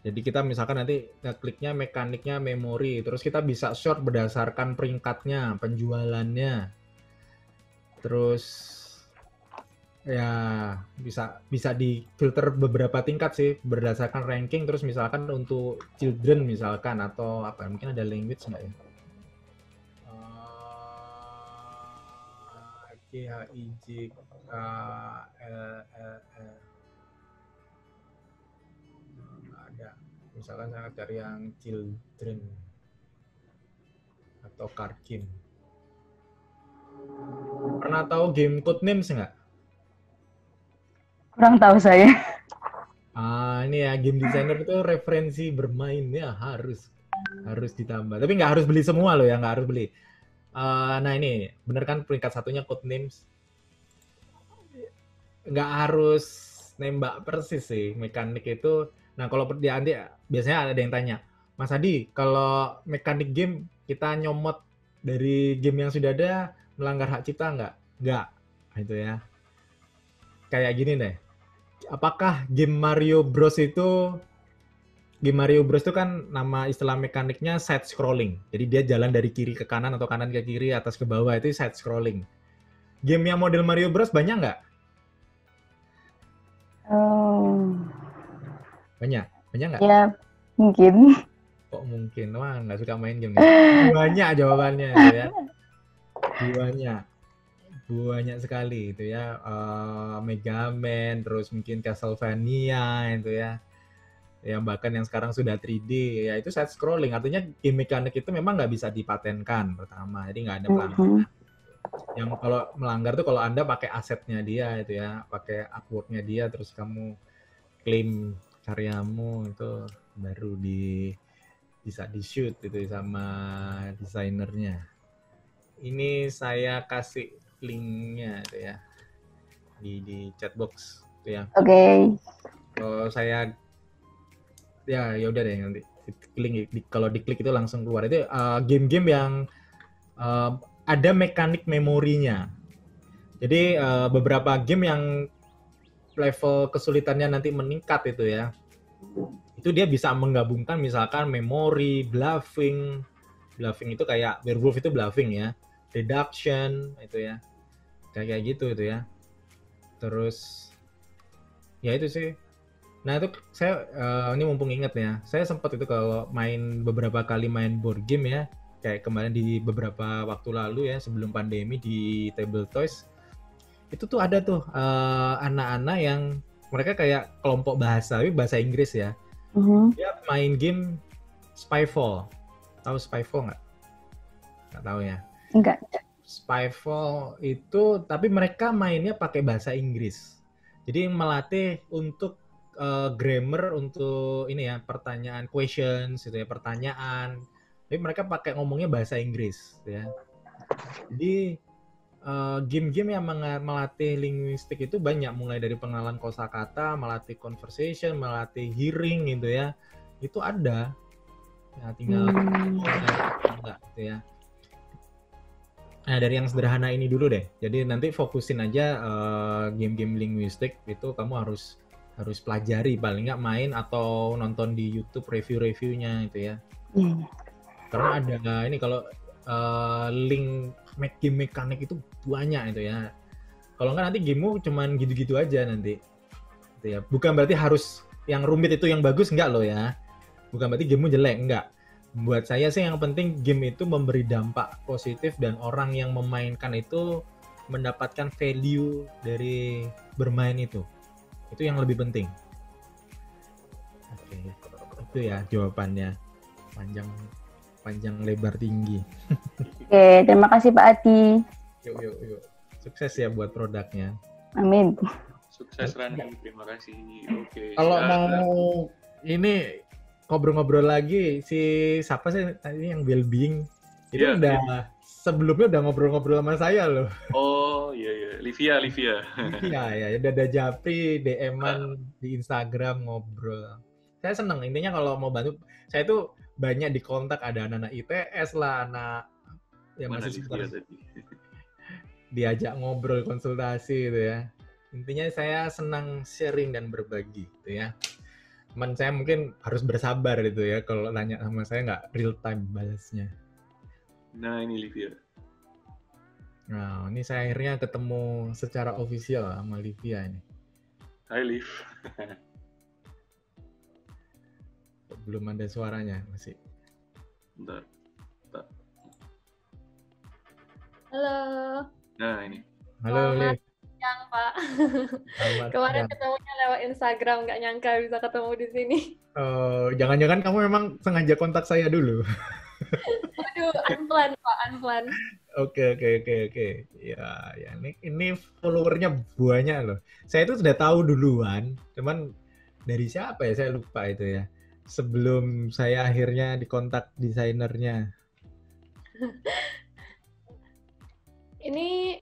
Jadi kita misalkan nanti kliknya mekaniknya memori, terus kita bisa sort berdasarkan peringkatnya, penjualannya. Terus ya bisa di filter beberapa tingkat sih berdasarkan ranking. Terus misalkan untuk children misalkan atau apa, mungkin ada language nggak ya? GHIJKLLL ada. Misalkan saya cari yang children atau card game. Pernah tahu game Codenames nggak? Kurang tahu saya. Ini ya, game designer itu referensi bermainnya harus ditambah. Tapi nggak harus beli semua loh ya, nggak harus beli. Nah ini, bener kan peringkat satunya Codenames. Nggak harus nembak persis sih mekanik itu. Nah kalau nanti biasanya ada yang tanya, Mas Adi, kalau mekanik game kita nyomot dari game yang sudah ada, melanggar hak cipta nggak? Nggak, itu ya. Kayak gini deh. Apakah game Mario Bros itu kan nama istilah mekaniknya side scrolling. Jadi dia jalan dari kiri ke kanan atau kanan ke kiri, atas ke bawah, itu side scrolling. Game yang model Mario Bros banyak nggak? Banyak nggak? Ya, mungkin. Kok mungkin? Wah, nggak suka main game nih. Banyak jawabannya ya. Banyak sekali itu ya. Mega Man, terus mungkin Castlevania itu ya. Yang bahkan yang sekarang sudah 3D, ya itu side scrolling. Artinya game mekanik itu memang nggak bisa dipatenkan pertama, jadi nggak ada pelanggaran. Yang kalau melanggar tuh kalau Anda pakai asetnya dia itu ya, pakai artwork-nya dia, terus kamu klaim karyamu, itu baru bisa di-shoot itu sama desainernya. Ini saya kasih linknya itu ya di chat box itu ya. Oke. Kalau saya ya udah deh, nanti kalau diklik itu langsung keluar. Itu game-game yang ada mekanik memorinya. Jadi beberapa game yang level kesulitannya nanti meningkat itu ya, itu dia bisa menggabungkan misalkan memori, bluffing itu kayak werewolf itu bluffing ya, deduction itu ya, kayak gitu itu ya. Terus ya itu sih. Nah itu saya ini mumpung ingat ya, saya sempat itu kalau beberapa kali main board game ya, kayak kemarin di beberapa waktu lalu ya sebelum pandemi di Table Toys, itu tuh ada tuh anak-anak yang mereka kayak kelompok bahasa Inggris ya. Dia main game Spyfall. Tahu Spyfall nggak? Nggak tahu ya. Enggak. Spyfall itu tapi mereka mainnya pakai bahasa Inggris. Jadi melatih untuk grammar, untuk ini ya, pertanyaan, questions gitu ya, pertanyaan. Tapi mereka pakai ngomongnya bahasa Inggris ya. Jadi game-game yang melatih linguistik itu banyak, mulai dari pengenalan kosakata, melatih conversation, melatih hearing gitu ya. Itu ada. Ya tinggal enggak gitu ya. Nah, dari yang sederhana ini dulu deh. Jadi nanti fokusin aja game-game linguistik itu kamu harus pelajari, paling nggak main atau nonton di YouTube review-reviewnya itu ya. Karena ada ini kalau link game mekanik itu banyak itu ya. Kalau nggak nanti gamemu cuman gitu-gitu aja nanti. Gitu ya. Bukan berarti harus yang rumit itu yang bagus, enggak loh ya. Bukan berarti gamemu jelek, enggak. Buat saya sih yang penting game itu memberi dampak positif dan orang yang memainkan itu mendapatkan value dari bermain itu yang lebih penting. Oke, itu ya jawabannya, panjang lebar tinggi. Oke, terima kasih Pak Adi. Yuk. Sukses ya buat produknya. Amin. Sukses Rani, terima kasih. Oke. Kalau mau ini ngobrol-ngobrol lagi, si siapa sih tadi yang well-being itu udah sebelumnya udah ngobrol-ngobrol sama saya loh. Oh iya, Livia. Livia ya, udah ada Japri, DM-an di Instagram ngobrol. Saya seneng, intinya kalau mau bantu, saya tuh banyak di kontak, ada anak-anak ITS lah, anak yang masih sebentar diajak ngobrol, konsultasi gitu ya. Intinya saya senang sharing dan berbagi gitu ya. Cuman saya mungkin harus bersabar gitu ya, kalau nanya sama saya nggak real time balasnya. Nah ini Livia. Nah ini saya akhirnya ketemu secara official sama Livia ini. Hai Liv. Belum ada suaranya masih. Bentar. Halo. Nah ini. Halo Liv. Siang Pak. Kemarin ketemunya lewat Instagram, nggak nyangka bisa ketemu di sini. Oh, jangan-jangan kamu memang sengaja kontak saya dulu. Aduh, unplanned Pak, unplanned. Oke. Ya, ini followernya banyak loh. Saya itu sudah tahu duluan, cuman dari siapa ya, saya lupa itu ya. Sebelum saya akhirnya dikontak desainernya. Ini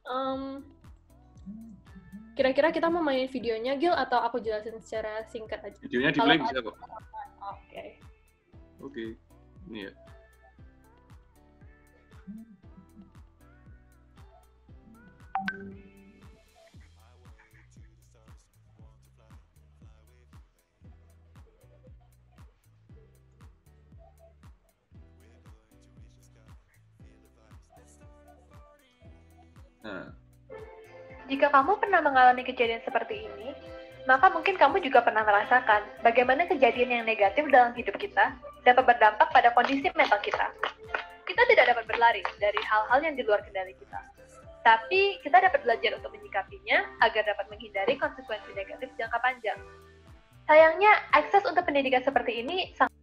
kira-kira kita mau mainin videonya, Gil, atau aku jelasin secara singkat aja? Videonya di play bisa kok. Oke. Ini ya. Nah. Jika kamu pernah mengalami kejadian seperti ini, maka mungkin kamu juga pernah merasakan bagaimana kejadian yang negatif dalam hidup kita dapat berdampak pada kondisi mental kita. Kita tidak dapat berlari dari hal-hal yang di luar kendali kita. Tapi kita dapat belajar untuk menyikapinya agar dapat menghindari konsekuensi negatif jangka panjang. Sayangnya, akses untuk pendidikan seperti ini sangat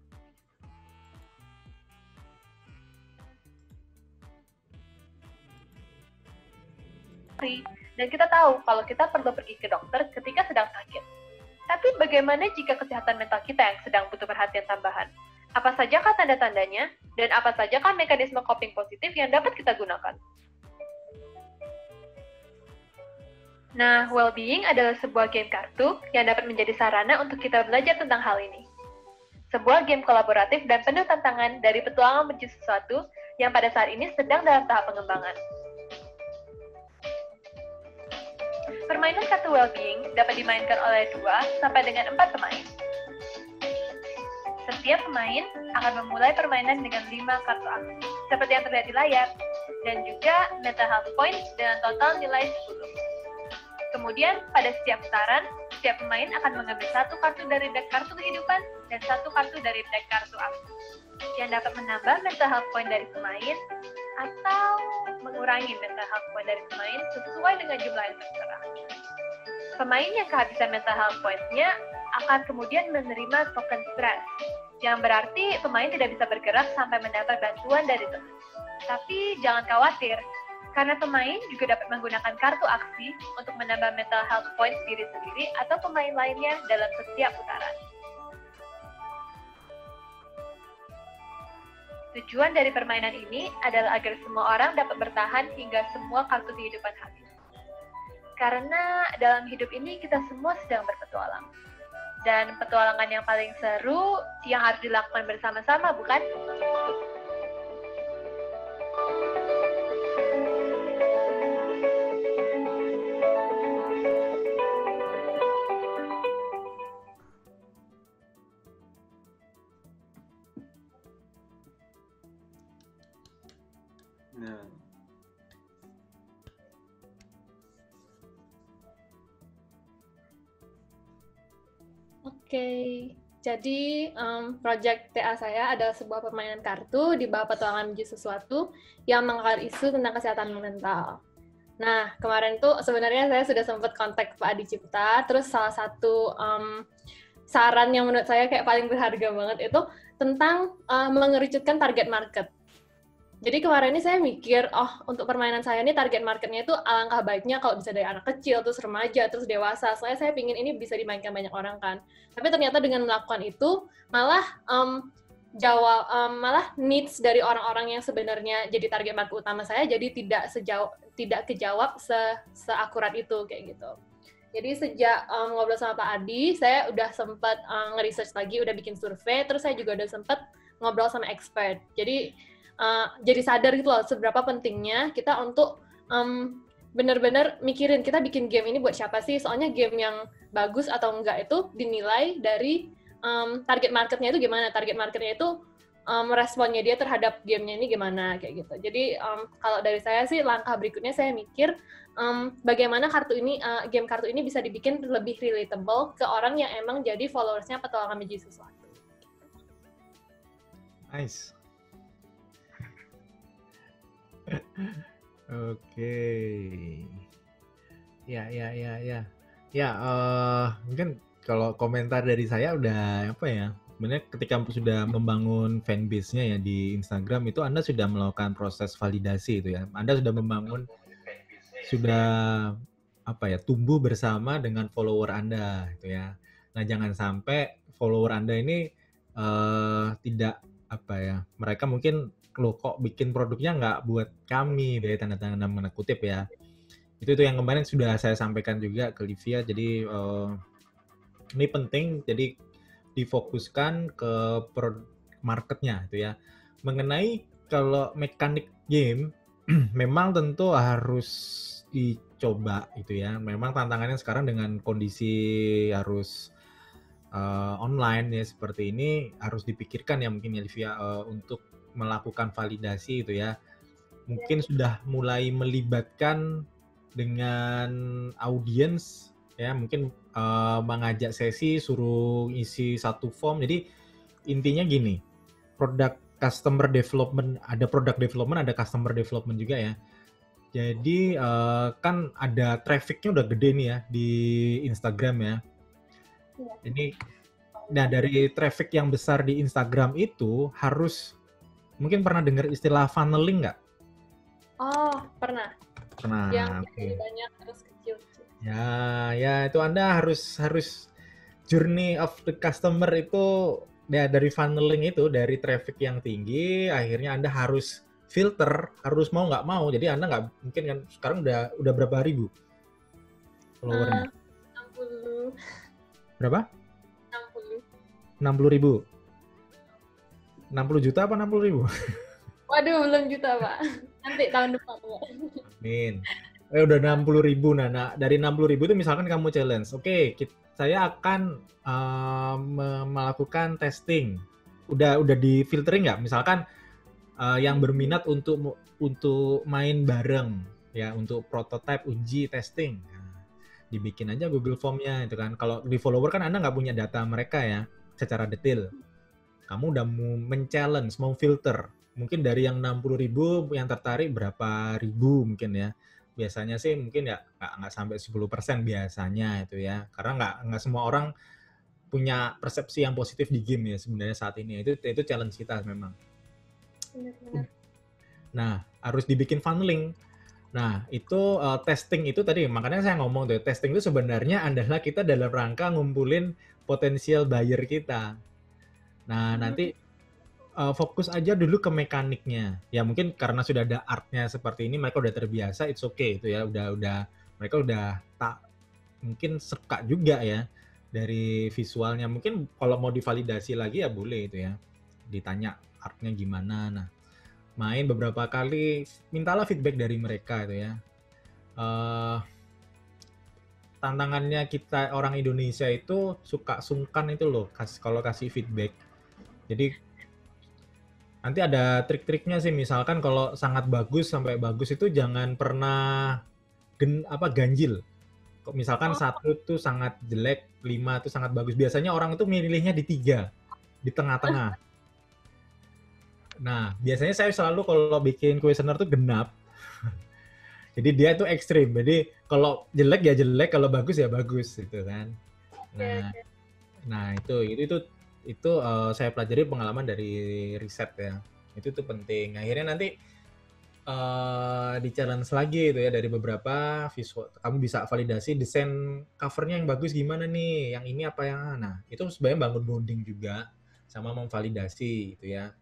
dan kita tahu kalau kita perlu pergi ke dokter ketika sedang sakit. Tapi bagaimana jika kesehatan mental kita yang sedang butuh perhatian tambahan? Apa sajakah tanda-tandanya, dan apa sajakah mekanisme coping positif yang dapat kita gunakan? Nah, well-being adalah sebuah game kartu yang dapat menjadi sarana untuk kita belajar tentang hal ini. Sebuah game kolaboratif dan penuh tantangan dari petualangan menuju sesuatu yang pada saat ini sedang dalam tahap pengembangan. Permainan kartu well-being dapat dimainkan oleh 2 sampai dengan 4 pemain. Setiap pemain akan memulai permainan dengan 5 kartu aksi, seperti yang terlihat di layar, dan juga mental health points dengan total nilai 10. Kemudian, pada setiap putaran, setiap pemain akan mengambil 1 kartu dari deck kartu kehidupan dan 1 kartu dari deck kartu aksi, yang dapat menambah mental health point dari pemain atau mengurangi mental health point dari pemain sesuai dengan jumlah yang tertera. Pemain yang kehabisan mental health points-nya akan kemudian menerima token stress, yang berarti pemain tidak bisa bergerak sampai mendapat bantuan dari teman. Tapi jangan khawatir, karena pemain juga dapat menggunakan kartu aksi untuk menambah mental health points diri sendiri atau pemain lainnya dalam setiap putaran. Tujuan dari permainan ini adalah agar semua orang dapat bertahan hingga semua kartu kehidupan habis. Karena dalam hidup ini kita semua sedang berpetualang. Dan petualangan yang paling seru yang harus dilakukan bersama-sama, bukan? Nah. Oke, jadi project TA saya adalah sebuah permainan kartu di bawah petualangan menuju sesuatu yang mengangkat isu tentang kesehatan mental. Nah, kemarin tuh sebenarnya saya sudah sempat kontak Pak Adi Cipta, terus salah satu saran yang menurut saya kayak paling berharga banget itu tentang mengerucutkan target market. Jadi kemarin ini saya mikir, untuk permainan saya ini target marketnya itu alangkah baiknya kalau bisa dari anak kecil, terus remaja, terus dewasa. Soalnya saya pingin ini bisa dimainkan banyak orang kan. Tapi ternyata dengan melakukan itu, malah malah needs dari orang-orang yang sebenarnya jadi target market utama saya jadi tidak kejawab seakurat itu kayak gitu. Jadi sejak ngobrol sama Pak Adi, saya udah sempat nge-research lagi, udah bikin survei, terus saya juga udah sempat ngobrol sama expert. Jadi sadar gitu loh seberapa pentingnya kita untuk benar-benar mikirin kita bikin game ini buat siapa sih. Soalnya game yang bagus atau enggak itu dinilai dari target marketnya itu gimana. Target marketnya itu responnya dia terhadap gamenya ini gimana kayak gitu. Jadi kalau dari saya sih langkah berikutnya saya mikir bagaimana game kartu ini bisa dibikin lebih relatable ke orang yang emang jadi followersnya petualangan Magic sesuatu. Nice. Oke. Ya. Ya, mungkin kalau komentar dari saya udah apa ya? Sebenarnya ketika sudah membangun fanbase-nya ya di Instagram itu Anda sudah melakukan proses validasi itu ya. Anda sudah membangun tumbuh bersama dengan follower Anda gitu ya. Nah, jangan sampai follower Anda ini tidak mereka mungkin loh kok bikin produknya nggak buat kami dari tanda kutip ya. Itu yang kemarin sudah saya sampaikan juga ke Livia. Jadi ini penting, jadi difokuskan ke marketnya itu ya. Mengenai kalau mekanik game memang tentu harus dicoba itu ya. Memang tantangannya sekarang dengan kondisi harus online ya seperti ini harus dipikirkan ya mungkin ya Livia untuk melakukan validasi itu ya. Mungkin sudah mulai melibatkan dengan audiens ya, mungkin mengajak sesi, suruh isi satu form. Jadi intinya gini, customer development, ada product development, ada customer development juga ya. Jadi kan ada trafficnya udah gede nih ya di Instagram ya. Jadi nah dari traffic yang besar di Instagram itu harus, mungkin pernah dengar istilah funneling nggak? Oh, pernah. Yang Okay. banyak terus kecil. Ya itu Anda harus journey of the customer itu ya dari funneling itu, dari traffic yang tinggi, akhirnya Anda harus filter, harus mau nggak mau. Jadi Anda nggak mungkin kan sekarang udah berapa ribu followernya? 60. Berapa? 60. 60.000. 60 juta apa 60.000? Waduh, belum juta, Pak. Nanti tahun depan, Pak. Amin. Udah 60.000. Nah, dari 60.000 itu misalkan kamu challenge. Oke, saya akan melakukan testing. Udah di filtering nggak? Misalkan yang berminat untuk main bareng, ya, untuk prototype, uji, testing. Nah, dibikin aja Google Form-nya itu kan. Kalau di follower kan Anda nggak punya data mereka ya, secara detail. Kamu udah mau men-challenge, mau filter. Mungkin dari yang 60.000 yang tertarik berapa ribu mungkin ya. Biasanya sih mungkin ya nggak sampai 10% biasanya itu ya. Karena nggak semua orang punya persepsi yang positif di game ya sebenarnya saat ini. Itu challenge kita memang. Benar-benar. Nah, harus dibikin funneling. Nah, itu testing itu tadi, makanya saya ngomong tuh, testing itu sebenarnya adalah kita dalam rangka ngumpulin potensial buyer kita. Nah, nanti fokus aja dulu ke mekaniknya. Ya mungkin karena sudah ada artnya seperti ini, mereka udah terbiasa, it's okay itu ya. Mereka udah tak mungkin suka juga ya dari visualnya. Mungkin kalau mau divalidasi lagi ya boleh itu ya. Ditanya artnya gimana. Nah, main beberapa kali, mintalah feedback dari mereka itu ya. Tantangannya kita orang Indonesia itu suka sungkan itu loh, kalau kasih feedback. Jadi nanti ada trik-triknya sih, misalkan kalau sangat bagus sampai bagus itu jangan pernah ganjil. Kok misalkan 1 tuh sangat jelek, 5 tuh sangat bagus. Biasanya orang itu milihnya di 3, di tengah-tengah. Nah, biasanya saya selalu kalau bikin kuesioner tuh genap. Jadi dia itu ekstrim. Jadi kalau jelek ya jelek, kalau bagus ya bagus gitu kan. Nah itu saya pelajari pengalaman dari riset ya. Itu tuh penting. Akhirnya nanti di challenge lagi itu ya dari beberapa visual. Kamu bisa validasi desain covernya yang bagus gimana nih, yang ini apa yang. Nah itu sebenarnya bangun bonding juga sama memvalidasi gitu ya.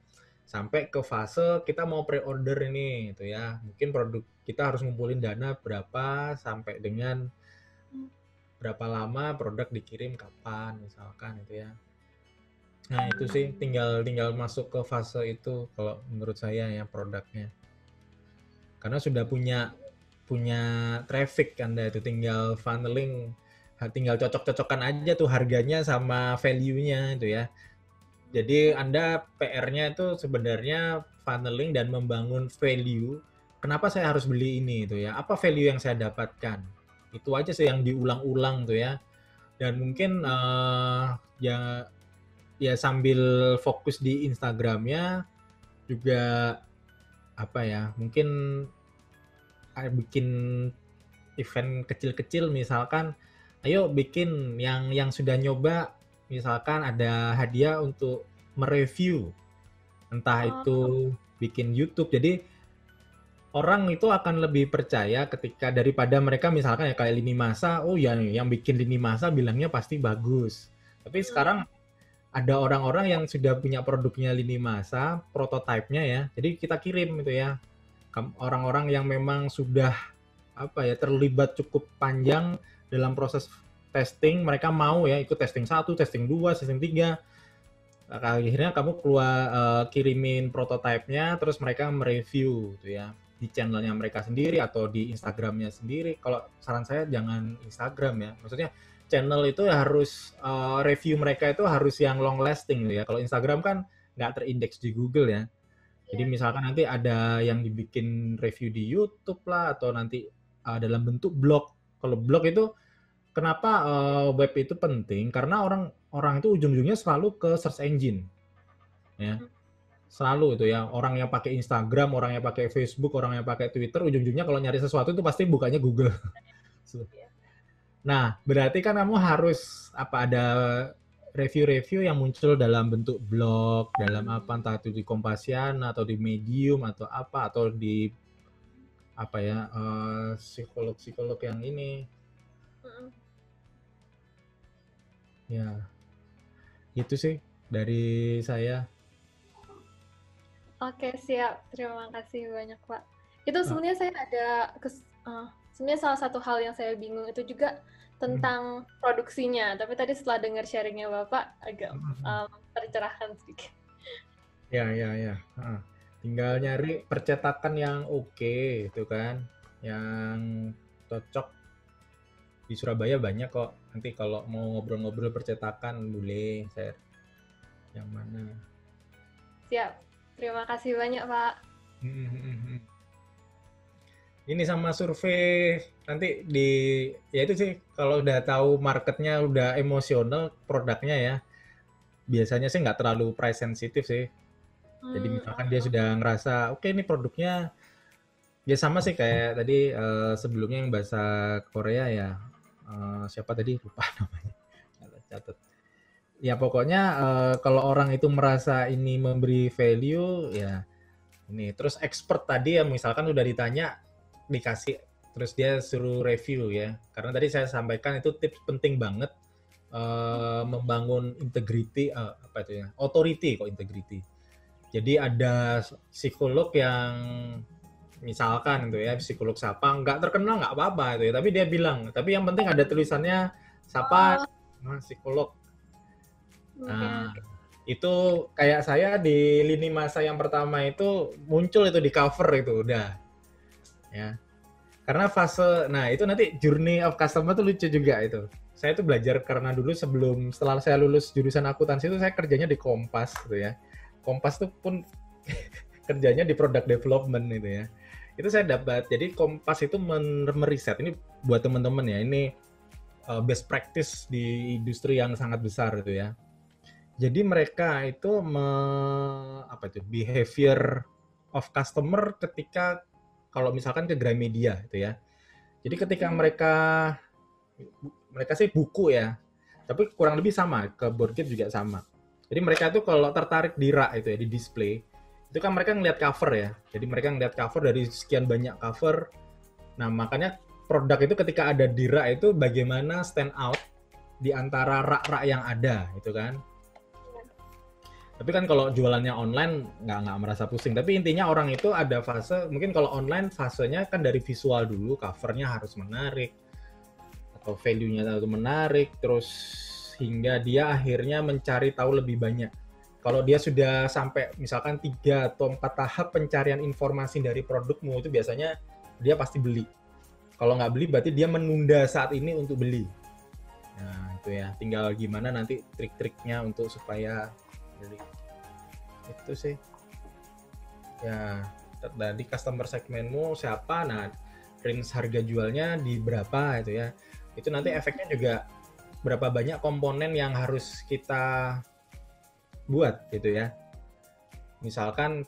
Sampai ke fase kita mau pre-order ini gitu ya. Mungkin produk kita harus ngumpulin dana berapa sampai dengan berapa lama produk dikirim kapan misalkan gitu ya. Nah, itu sih tinggal masuk ke fase itu kalau menurut saya ya produknya. Karena sudah punya traffic Anda itu tinggal funneling, tinggal cocok-cocokan aja tuh harganya sama value-nya itu ya. Jadi Anda PR-nya itu sebenarnya funneling dan membangun value. Kenapa saya harus beli ini itu ya? Apa value yang saya dapatkan? Itu aja sih yang diulang-ulang tuh ya. Dan mungkin ya sambil fokus di Instagramnya juga apa ya? Mungkin bikin event kecil-kecil misalkan, ayo bikin yang sudah nyoba. Misalkan ada hadiah untuk mereview, entah itu bikin YouTube. Jadi orang itu akan lebih percaya ketika daripada mereka misalkan ya kayak lini masa, oh ya yang bikin lini masa bilangnya pasti bagus. Tapi sekarang ada orang-orang yang sudah punya produknya lini masa, prototipenya ya. Jadi kita kirim itu ya. Orang-orang yang memang sudah terlibat cukup panjang dalam proses testing, mereka mau ya ikut testing 1, testing 2, testing 3. Akhirnya kamu kirimin prototipenya, terus mereka mereview gitu ya di channelnya mereka sendiri atau di Instagramnya sendiri. Kalau saran saya jangan Instagram ya, maksudnya channel itu harus review mereka itu harus yang long lasting gitu ya. Kalau Instagram kan nggak terindeks di Google ya. Jadi misalkan nanti ada yang dibikin review di YouTube lah atau nanti dalam bentuk blog. Kalau blog itu kenapa web itu penting? Karena orang itu ujung-ujungnya selalu ke search engine, ya, selalu itu ya. Orang yang pakai Instagram, orang yang pakai Facebook, orang yang pakai Twitter, ujung-ujungnya kalau nyari sesuatu itu pasti bukanya Google. Nah, berarti kan kamu harus ada review-review yang muncul dalam bentuk blog, dalam apa entah itu di Kompasiana atau di Medium atau apa atau di psikolog yang ini. Ya, itu sih dari saya. Oke, siap. Terima kasih banyak, Pak. Itu sebenarnya saya ada, sebenarnya salah satu hal yang saya bingung itu juga tentang produksinya. Tapi tadi setelah dengar sharingnya Bapak, agak tercerahkan sedikit. Ya. Tinggal nyari percetakan yang oke, itu kan, yang cocok. Di Surabaya banyak kok. Nanti kalau mau ngobrol-ngobrol percetakan boleh share. Yang mana? Siap. Terima kasih banyak, Pak. Ini sama survei nanti ya itu sih kalau udah tahu marketnya udah emosional produknya ya. Biasanya sih nggak terlalu price sensitif sih. Jadi misalkan dia sudah ngerasa oke, ini produknya ya sama sih kayak tadi sebelumnya yang bahasa Korea ya. Siapa tadi lupa namanya, catat. Ya pokoknya kalau orang itu merasa ini memberi value ya ini. Terus expert tadi ya misalkan udah ditanya dikasih terus dia suruh review ya. Karena tadi saya sampaikan itu tips penting banget membangun integrity authority kok integrity. Jadi ada psikolog yang misalkan itu ya psikolog siapa nggak terkenal nggak apa-apa itu ya, tapi dia bilang tapi yang penting ada tulisannya siapa psikolog. Nah itu kayak saya di lini masa yang pertama itu muncul itu di cover itu udah ya karena fase itu nanti journey of customer tuh lucu juga itu. Saya tuh belajar karena dulu setelah saya lulus jurusan akuntansi itu saya kerjanya di Kompas gitu ya. Kompas tuh pun kerjanya di product development itu ya. Itu saya dapat. Jadi Kompas itu meriset ini buat teman-teman ya. Ini best practice di industri yang sangat besar itu ya. Jadi mereka itu behavior of customer ketika kalau misalkan ke Gramedia itu ya. Jadi ketika mereka sih buku ya, tapi kurang lebih sama, ke Boardgame juga sama. Jadi mereka tuh kalau tertarik di rak itu ya, di display, itu kan mereka ngeliat cover ya. Jadi mereka ngeliat cover dari sekian banyak cover. Nah, makanya produk itu ketika ada di rak itu bagaimana stand out di antara rak-rak yang ada, gitu kan. Tapi kan kalau jualannya online nggak merasa pusing. Tapi intinya orang itu ada fase, mungkin kalau online fasenya kan dari visual dulu, covernya harus menarik, atau value-nya harus menarik, terus hingga dia akhirnya mencari tahu lebih banyak. Kalau dia sudah sampai misalkan 3 atau 4 tahap pencarian informasi dari produkmu, itu biasanya dia pasti beli. Kalau nggak beli berarti dia menunda saat ini untuk beli. Nah itu ya, tinggal gimana nanti trik-triknya untuk supaya beli. Itu sih. Ya, dari customer segmenmu siapa, nah range harga jualnya di berapa itu ya. Itu nanti efeknya juga berapa banyak komponen yang harus kita buat gitu ya. Misalkan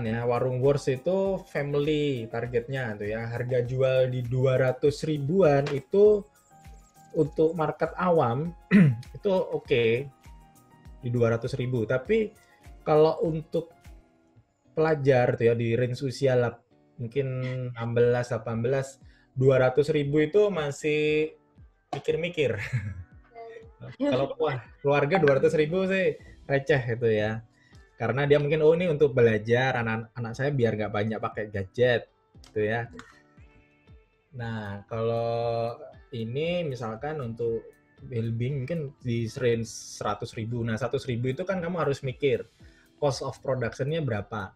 ya Warung Wars itu family targetnya tuh ya, harga jual di 200 ribuan itu untuk market awam itu oke, di 200 ribu. Tapi kalau untuk pelajar tuh ya di range usia mungkin 16, 18, 200 ribu itu masih mikir-mikir. Kalau keluarga 200 ribu sih receh itu ya. Karena dia mungkin ini untuk belajar, anak saya biar nggak banyak pakai gadget gitu ya. Nah kalau ini misalkan untuk well-being mungkin di range 100 ribu. Nah 100 ribu itu kan kamu harus mikir cost of production-nya berapa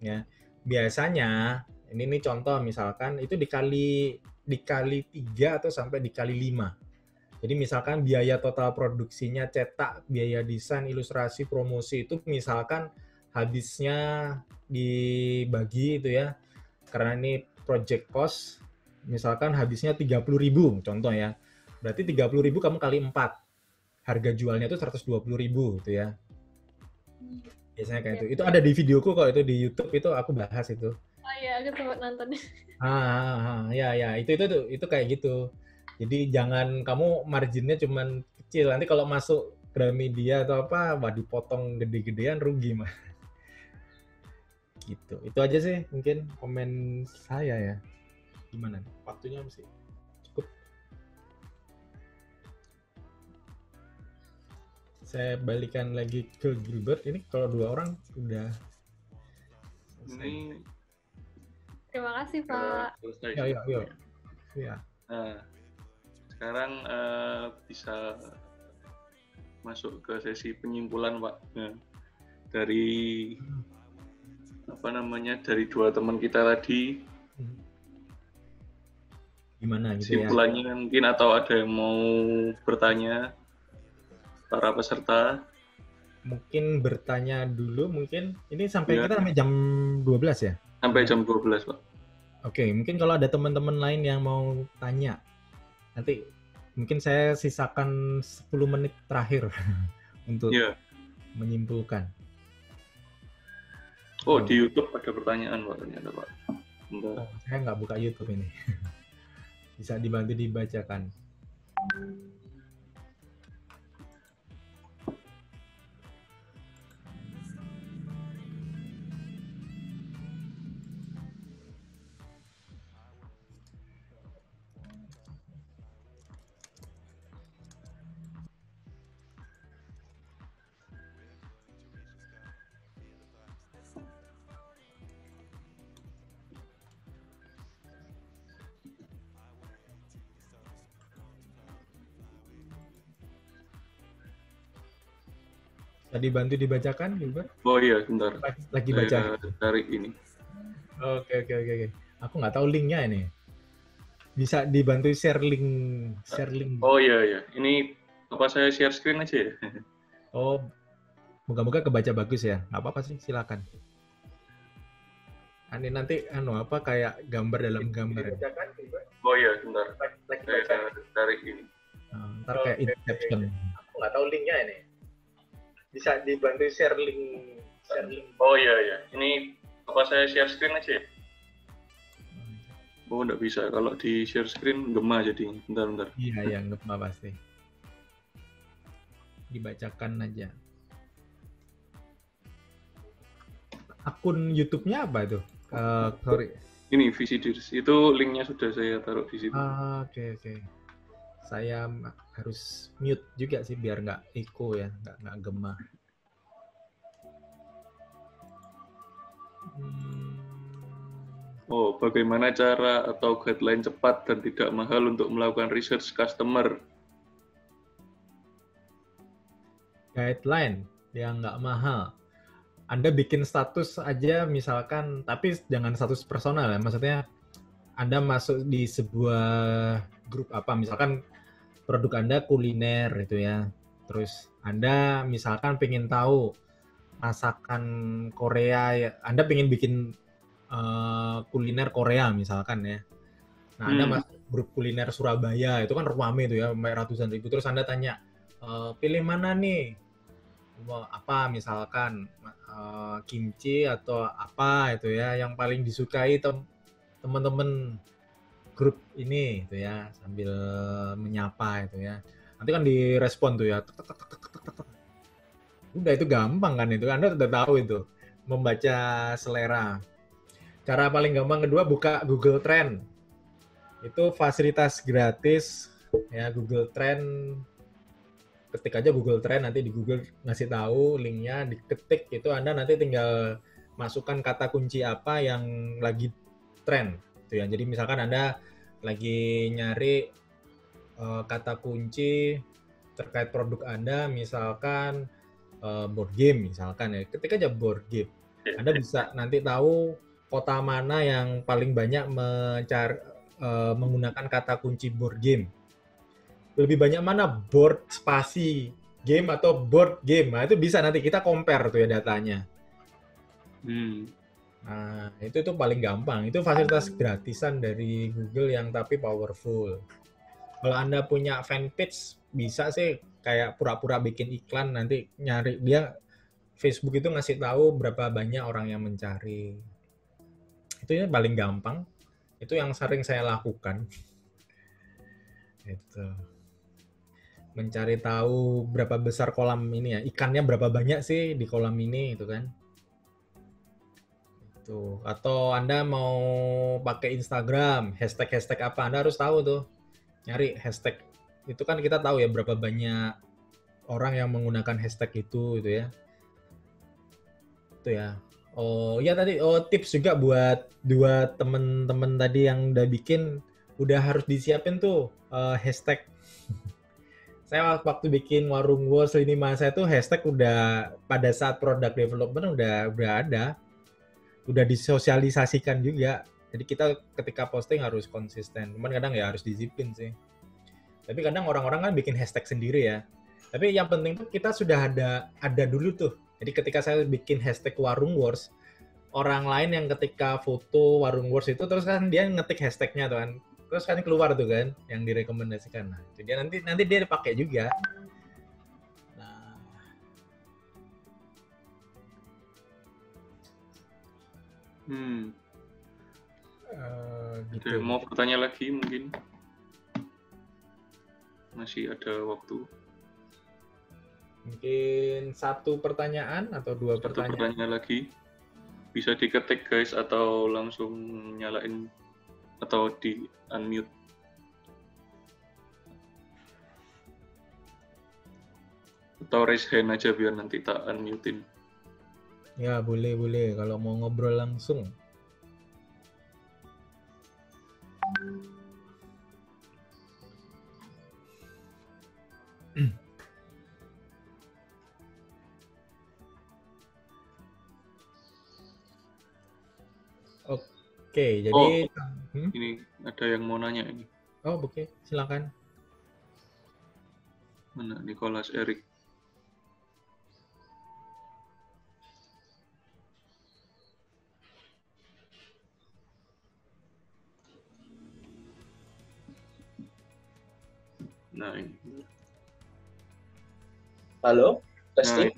ya. Biasanya ini contoh misalkan itu dikali 3 atau sampai dikali 5. Jadi misalkan biaya total produksinya, cetak, biaya desain, ilustrasi, promosi itu misalkan habisnya dibagi itu ya. Karena ini project cost, misalkan habisnya 30.000 contoh ya. Berarti 30.000 kamu kali 4. Harga jualnya itu 120.000 gitu ya. Biasanya kayak itu. Itu ada di videoku kok, itu di YouTube itu aku bahas itu. Oh iya, aku sempat nonton. Ya, itu kayak gitu. Jadi jangan kamu marginnya cuman kecil. Nanti kalau masuk Gramedia atau apa, wah dipotong gede-gedean rugi mah. Gitu. Itu aja sih mungkin komen saya ya. Gimana? Waktunya masih cukup. Saya balikan lagi ke Gilbert. Ini kalau 2 orang udah Ini Terima kasih, Pak. Yuk. Ya. Nah, sekarang bisa masuk ke sesi penyimpulan, Pak. Nah, dari dari 2 teman kita tadi, Gimana gitu ya? kesimpulannya mungkin, atau ada yang mau bertanya para peserta? Mungkin bertanya dulu, mungkin ini kita sampai jam 12 ya? Sampai jam 12, Pak. Oke, mungkin kalau ada teman-teman lain yang mau tanya, nanti mungkin saya sisakan 10 menit terakhir untuk menyimpulkan. Oh, di YouTube ada pertanyaan, Pak, ternyata, Pak. Oh, saya nggak buka YouTube ini. Bisa dibantu dibacakan. Tadi bantu dibacakan, Gilbert? Oh iya, bentar. Lagi baca. Tarik ini. Oke. Aku nggak tahu linknya ini. Bisa dibantu share link. Oh iya. Ini apa saya share screen aja ya? Oh, moga-moga kebaca bagus ya. Nggak apa-apa sih, silakan. Ini nanti kayak gambar dalam gambar. Oh iya, bentar. Saya tarik ini. Ntar kayak Inception. Aku nggak tahu linknya ini. Bisa dibantu share link. Oh iya. Ini apa saya share screen aja ya? Oh, nggak bisa. Kalau di share screen gema jadi. Bentar. Iya, nggak apa pasti. Dibacakan aja. Akun YouTube-nya apa itu? Sorry. Ini VCDers. Itu linknya sudah saya taruh di situ. Oke. Saya harus mute juga sih biar nggak echo ya, nggak gema. Oh, bagaimana cara atau guideline cepat dan tidak mahal untuk melakukan research customer? Guideline yang nggak mahal. Anda bikin status aja misalkan, tapi jangan status personal ya. Maksudnya Anda masuk di sebuah grup apa, misalkan produk Anda kuliner gitu ya. Terus Anda misalkan pengen tahu masakan Korea, ya. Anda pengen bikin kuliner Korea misalkan ya. Nah, Anda masuk grup kuliner Surabaya, itu kan ramai itu ya, ratusan ribu. Terus Anda tanya, pilih mana nih? Apa misalkan kimchi atau apa itu ya yang paling disukai teman-teman grup ini itu ya, sambil menyapa itu ya. Nanti kan direspon tuh ya. Udah itu gampang kan itu. Anda sudah tahu itu membaca selera. Cara paling gampang kedua, buka Google Trend. Itu fasilitas gratis ya, Google Trend. Ketik aja Google Trend, nanti di Google ngasih tahu linknya, diketik itu Anda nanti tinggal masukkan kata kunci apa yang lagi tren gitu ya. Jadi misalkan Anda lagi nyari kata kunci terkait produk Anda, misalkan board game misalkan ya, ketik aja board game. Anda bisa nanti tahu kota mana yang paling banyak menggunakan kata kunci board game. Lebih banyak mana board spasi game atau board game. Nah, itu bisa nanti kita compare tuh ya datanya. Nah, itu paling gampang. Itu fasilitas gratisan dari Google yang tapi powerful. Kalau Anda punya fanpage, bisa sih kayak pura-pura bikin iklan, nanti nyari dia, Facebook itu ngasih tahu berapa banyak orang yang mencari. Itu yang paling gampang. Itu yang sering saya lakukan. Itu. Mencari tahu berapa besar kolam ini ya, ikannya berapa banyak sih di kolam ini itu kan. Itu. Atau Anda mau pakai Instagram, hashtag apa, Anda harus tahu tuh. Nyari hashtag. Itu kan kita tahu ya berapa banyak orang yang menggunakan hashtag itu ya. Itu ya. Oh ya tadi tips juga buat dua temen-temen tadi yang udah bikin, udah harus disiapin tuh hashtag. Saya waktu bikin Warung Wars Lini Masa itu hashtag udah pada saat product development udah ada, udah disosialisasikan juga. Jadi kita ketika posting harus konsisten. Cuman kadang ya harus disiplin sih. Tapi kadang orang-orang kan bikin hashtag sendiri ya. Tapi yang penting tuh kita sudah ada dulu tuh. Jadi ketika saya bikin hashtag Warung Wars, orang lain yang ketika foto Warung Wars itu terus kan dia ngetik hashtagnya tuh kan. Terus kan keluar tuh kan yang direkomendasikan. Nah, jadi nanti dia dipakai juga. Nah. Gitu. Mau bertanya lagi mungkin? Masih ada waktu. Mungkin satu pertanyaan atau dua pertanyaan. Satu pertanyaan lagi. Bisa diketik guys atau langsung nyalain atau di unmute. Atau raise hand aja biar nanti tak unmutein. Ya boleh kalau mau ngobrol langsung. Oke, jadi ini ada yang mau nanya ini. Oh, oke, silakan. Mana Nicholas Eric? Nah, ini. Halo, testing.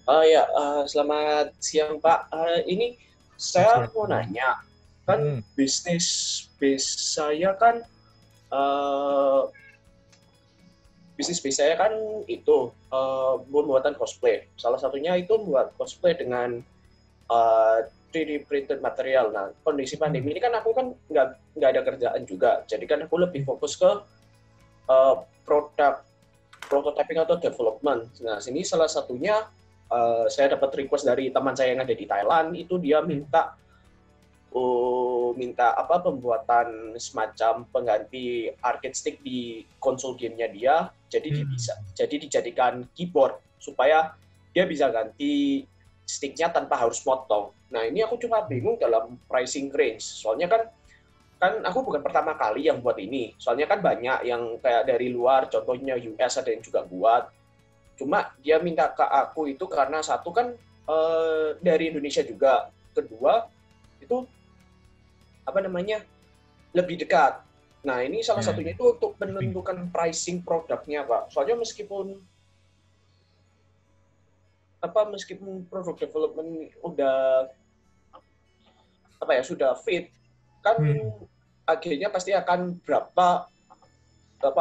Nah, ya, selamat siang Pak. Ini saya mau nanya, Kan bisnis base saya kan itu pembuatan cosplay. Salah satunya itu membuat cosplay dengan 3D printed material. Nah, kondisi pandemi ini kan aku kan nggak ada kerjaan juga. Jadi kan aku lebih fokus ke produk prototyping atau development. Nah, sini salah satunya saya dapat request dari teman saya yang ada di Thailand, itu dia minta pembuatan semacam pengganti arcade stick di konsol gamenya dia, jadi dijadikan keyboard supaya dia bisa ganti sticknya tanpa harus motong. Nah, ini aku cuma bingung dalam pricing range, soalnya kan aku bukan pertama kali yang buat ini, soalnya kan banyak yang kayak dari luar, contohnya US ada yang juga buat, cuma dia minta ke aku itu karena satu kan dari Indonesia juga, kedua itu lebih dekat. Nah, ini salah satunya itu untuk menentukan pricing produknya, Pak. Soalnya meskipun produk development sudah fit, kan akhirnya pasti akan berapa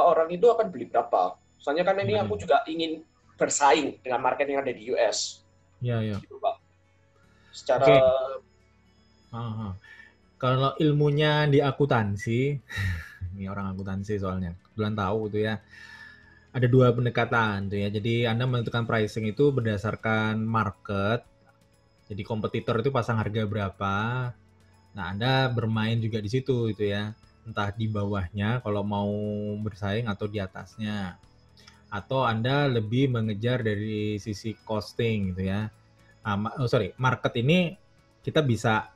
orang itu akan beli berapa. Soalnya kan ini aku juga ingin bersaing dengan market yang ada di US. Iya. Gitu, Pak. Secara Kalau ilmunya di akuntansi, ini orang akuntansi soalnya, kebetulan tahu tuh ya, ada dua pendekatan tuh ya. Jadi Anda menentukan pricing itu berdasarkan market. Jadi kompetitor itu pasang harga berapa. Nah, Anda bermain juga di situ itu ya. Entah di bawahnya kalau mau bersaing atau di atasnya. Atau Anda lebih mengejar dari sisi costing gitu ya. Market ini kita bisa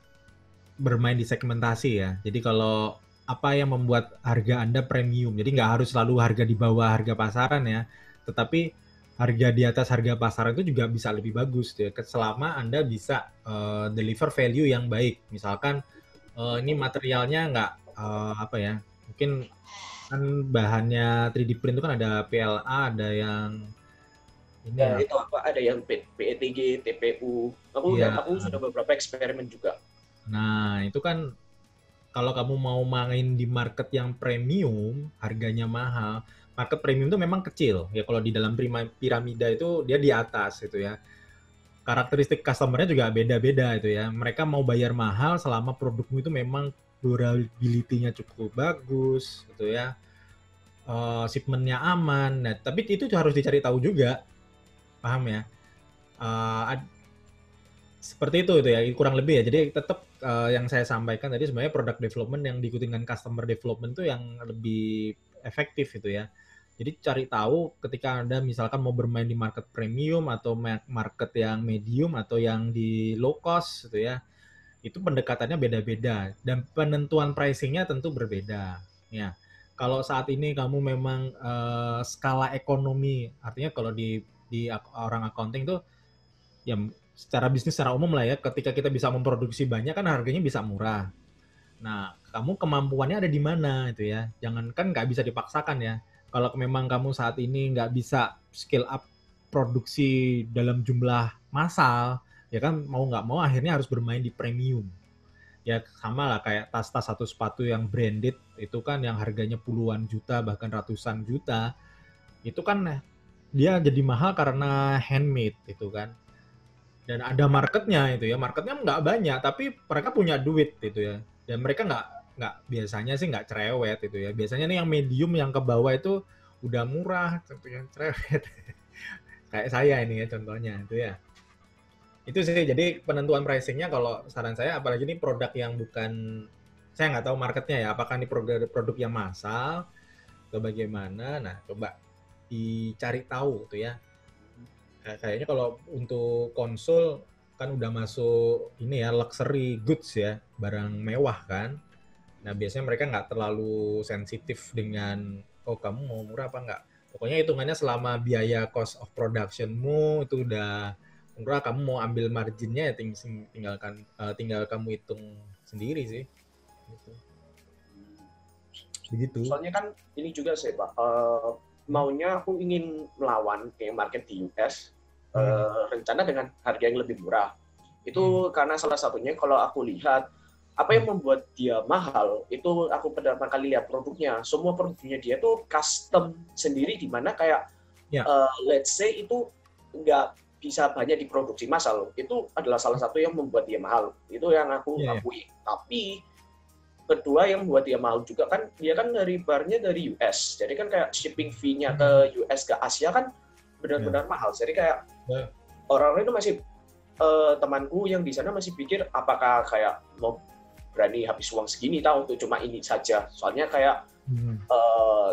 bermain di segmentasi ya. Jadi kalau apa yang membuat harga Anda premium. Jadi nggak harus selalu harga di bawah harga pasaran ya. Tetapi harga di atas harga pasaran itu juga bisa lebih bagus ya. Selama Anda bisa deliver value yang baik. Misalkan ini materialnya nggak mungkin kan bahannya 3D print itu kan ada PLA, ada yang ini itu ada yang PETG, TPU. Aku sudah beberapa eksperimen juga. Nah, itu kan kalau kamu mau main di market yang premium, harganya mahal, market premium itu memang kecil. Ya kalau di dalam piramida itu dia di atas gitu ya. Karakteristik customer-nya juga beda-beda itu ya. Mereka mau bayar mahal selama produkmu itu memang durability-nya cukup bagus gitu ya. Shipment-nya aman. Nah, tapi itu harus dicari tahu juga. Paham ya? Seperti itu ya, kurang lebih ya. Jadi tetap yang saya sampaikan tadi sebenarnya product development yang diikuti dengan customer development itu yang lebih efektif gitu ya. Jadi cari tahu ketika Anda misalkan mau bermain di market premium atau market yang medium atau yang di low cost gitu ya. Itu pendekatannya beda-beda dan penentuan pricing-nya tentu berbeda. Ya. Kalau saat ini kamu memang skala ekonomi, artinya kalau di orang accounting tuh ya secara bisnis secara umum lah ya, ketika kita bisa memproduksi banyak kan harganya bisa murah. Nah, kamu kemampuannya ada di mana itu ya. Jangankan nggak bisa dipaksakan ya. Kalau memang kamu saat ini nggak bisa scale up produksi dalam jumlah massal, ya kan mau nggak mau akhirnya harus bermain di premium. Ya sama lah kayak tas-tas atau sepatu yang branded, itu kan yang harganya puluhan juta bahkan ratusan juta. Itu kan dia jadi mahal karena handmade itu kan. Dan ada marketnya itu ya, marketnya nggak banyak, tapi mereka punya duit itu ya. Dan mereka nggak biasanya sih nggak cerewet itu ya. Biasanya nih yang medium yang ke bawah itu udah murah, contohnya cerewet. Kayak saya ini ya contohnya itu ya. Itu sih, jadi penentuan pricing-nya kalau saran saya, apalagi ini produk yang bukan, saya nggak tahu marketnya ya, apakah ini produk yang massal atau bagaimana. Nah, coba dicari tahu tuh ya. Kayaknya kalau untuk konsol kan udah masuk ini ya luxury goods ya, barang mewah kan. Nah biasanya mereka nggak terlalu sensitif dengan kamu mau murah apa nggak. Pokoknya hitungannya selama biaya cost of productionmu itu udah murah, kamu mau ambil marginnya ya tinggal kamu hitung sendiri sih. Begitu. Soalnya kan ini juga sih Pak, maunya aku ingin melawan kayak market di US. Rencana dengan harga yang lebih murah. Itu karena salah satunya kalau aku lihat Apa yang membuat dia mahal? Itu aku pertama kali lihat produknya. Semua produknya dia tuh custom sendiri, di mana kayak let's say itu nggak bisa banyak diproduksi massal. Itu adalah salah satu yang membuat dia mahal. Itu yang aku akui. Tapi kedua yang membuat dia mahal juga kan, dia kan dari barnya dari US. Jadi kan kayak shipping fee-nya ke US ke Asia kan benar-benar mahal. Jadi kayak orang-orang itu masih temanku yang di sana masih pikir apakah kayak mau berani habis uang segini tahu untuk cuma ini saja. Soalnya kayak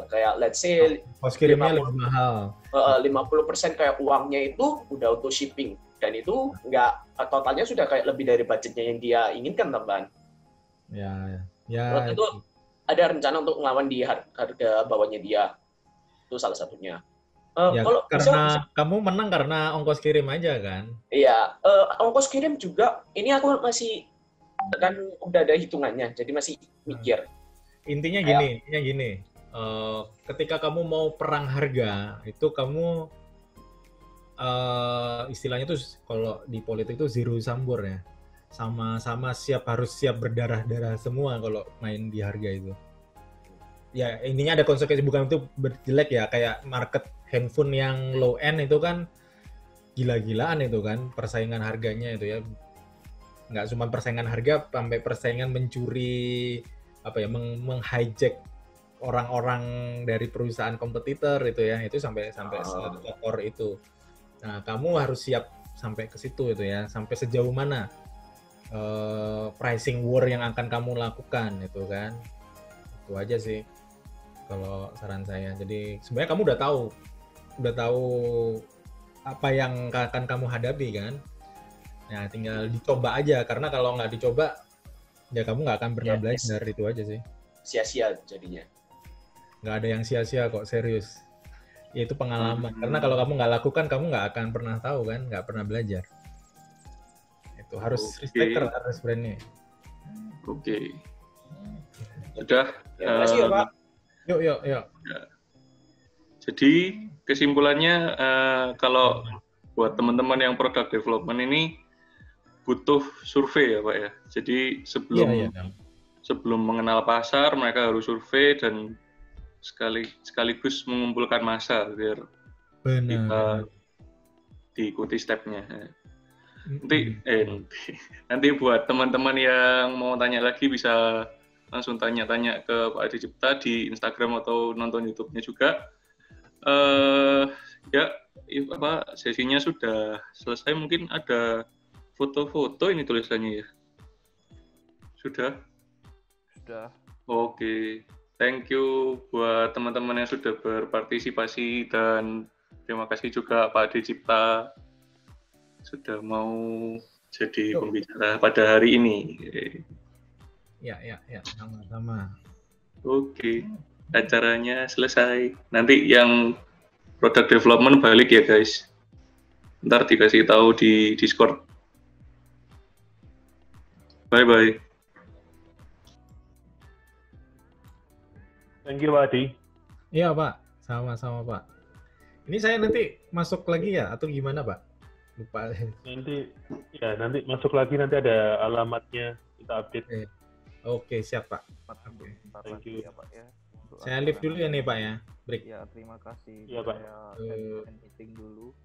kayak let's say kos kirimnya lebih mahal. 50% kayak uangnya itu udah untuk shipping, dan itu nggak, totalnya sudah kayak lebih dari budgetnya yang dia inginkan, teman. Ya. Waktu itu ada rencana untuk ngelawan di harga bawahnya dia. Itu salah satunya. Kalau karena kamu menang karena ongkos kirim aja kan? Iya, ongkos kirim juga. Ini aku masih kan udah ada hitungannya, jadi masih mikir. Intinya gini, ketika kamu mau perang harga, itu kamu istilahnya tuh kalau di politik itu zero sambur ya, sama-sama harus siap berdarah-darah semua kalau main di harga itu. Ya intinya ada konsekuensi, bukan itu jelek ya, kayak market handphone yang low end itu kan gila-gilaan itu kan persaingan harganya itu ya, nggak cuma persaingan harga, sampai persaingan mencuri menghijack orang-orang dari perusahaan kompetitor itu ya, itu sampai sekor itu. Nah, kamu harus siap sampai ke situ itu ya, sampai sejauh mana pricing war yang akan kamu lakukan itu kan. Itu aja sih kalau saran saya. Jadi sebenarnya kamu udah tahu apa yang akan kamu hadapi kan. Nah, tinggal dicoba aja, karena kalau nggak dicoba ya kamu nggak akan pernah belajar. Itu aja sih. Sia-sia jadinya. Nggak ada yang sia-sia kok, serius. Ya, itu pengalaman. Karena kalau kamu nggak lakukan, kamu nggak akan pernah tahu kan, nggak pernah belajar. Itu harus respect harus brandnya. Oke. Sudah. Terima kasih ya, Pak. Yuk. Ya. Jadi kesimpulannya kalau buat teman-teman yang product development ini butuh survei ya Pak ya. Jadi sebelum mengenal pasar, mereka harus survei dan sekaligus mengumpulkan massa biar kita diikuti stepnya. Nanti buat teman-teman yang mau tanya lagi bisa langsung tanya-tanya ke Pak Adi Cipta di Instagram atau nonton YouTube-nya juga. Sesinya sudah selesai, mungkin ada foto-foto ini tulisannya ya. Sudah. Oke. Thank you buat teman-teman yang sudah berpartisipasi, dan terima kasih juga Pak Adi Cipta sudah mau jadi pembicara pada hari ini. Ya, sama-sama. Oke. Acaranya selesai. Nanti yang product development balik ya guys. Ntar dikasih tahu di Discord. Bye-bye. Thank you, Pak Adi. Iya, Pak. Sama-sama, Pak. Ini saya nanti masuk lagi ya, atau gimana, Pak? Lupa. Nanti masuk lagi, nanti ada alamatnya, kita update. Oke, siap, Pak. Thank you. Ya, Pak, ya. Saya live dulu ya nih, Pak ya. Break. Ya, terima kasih. Iya, Pak. Saya meeting dulu.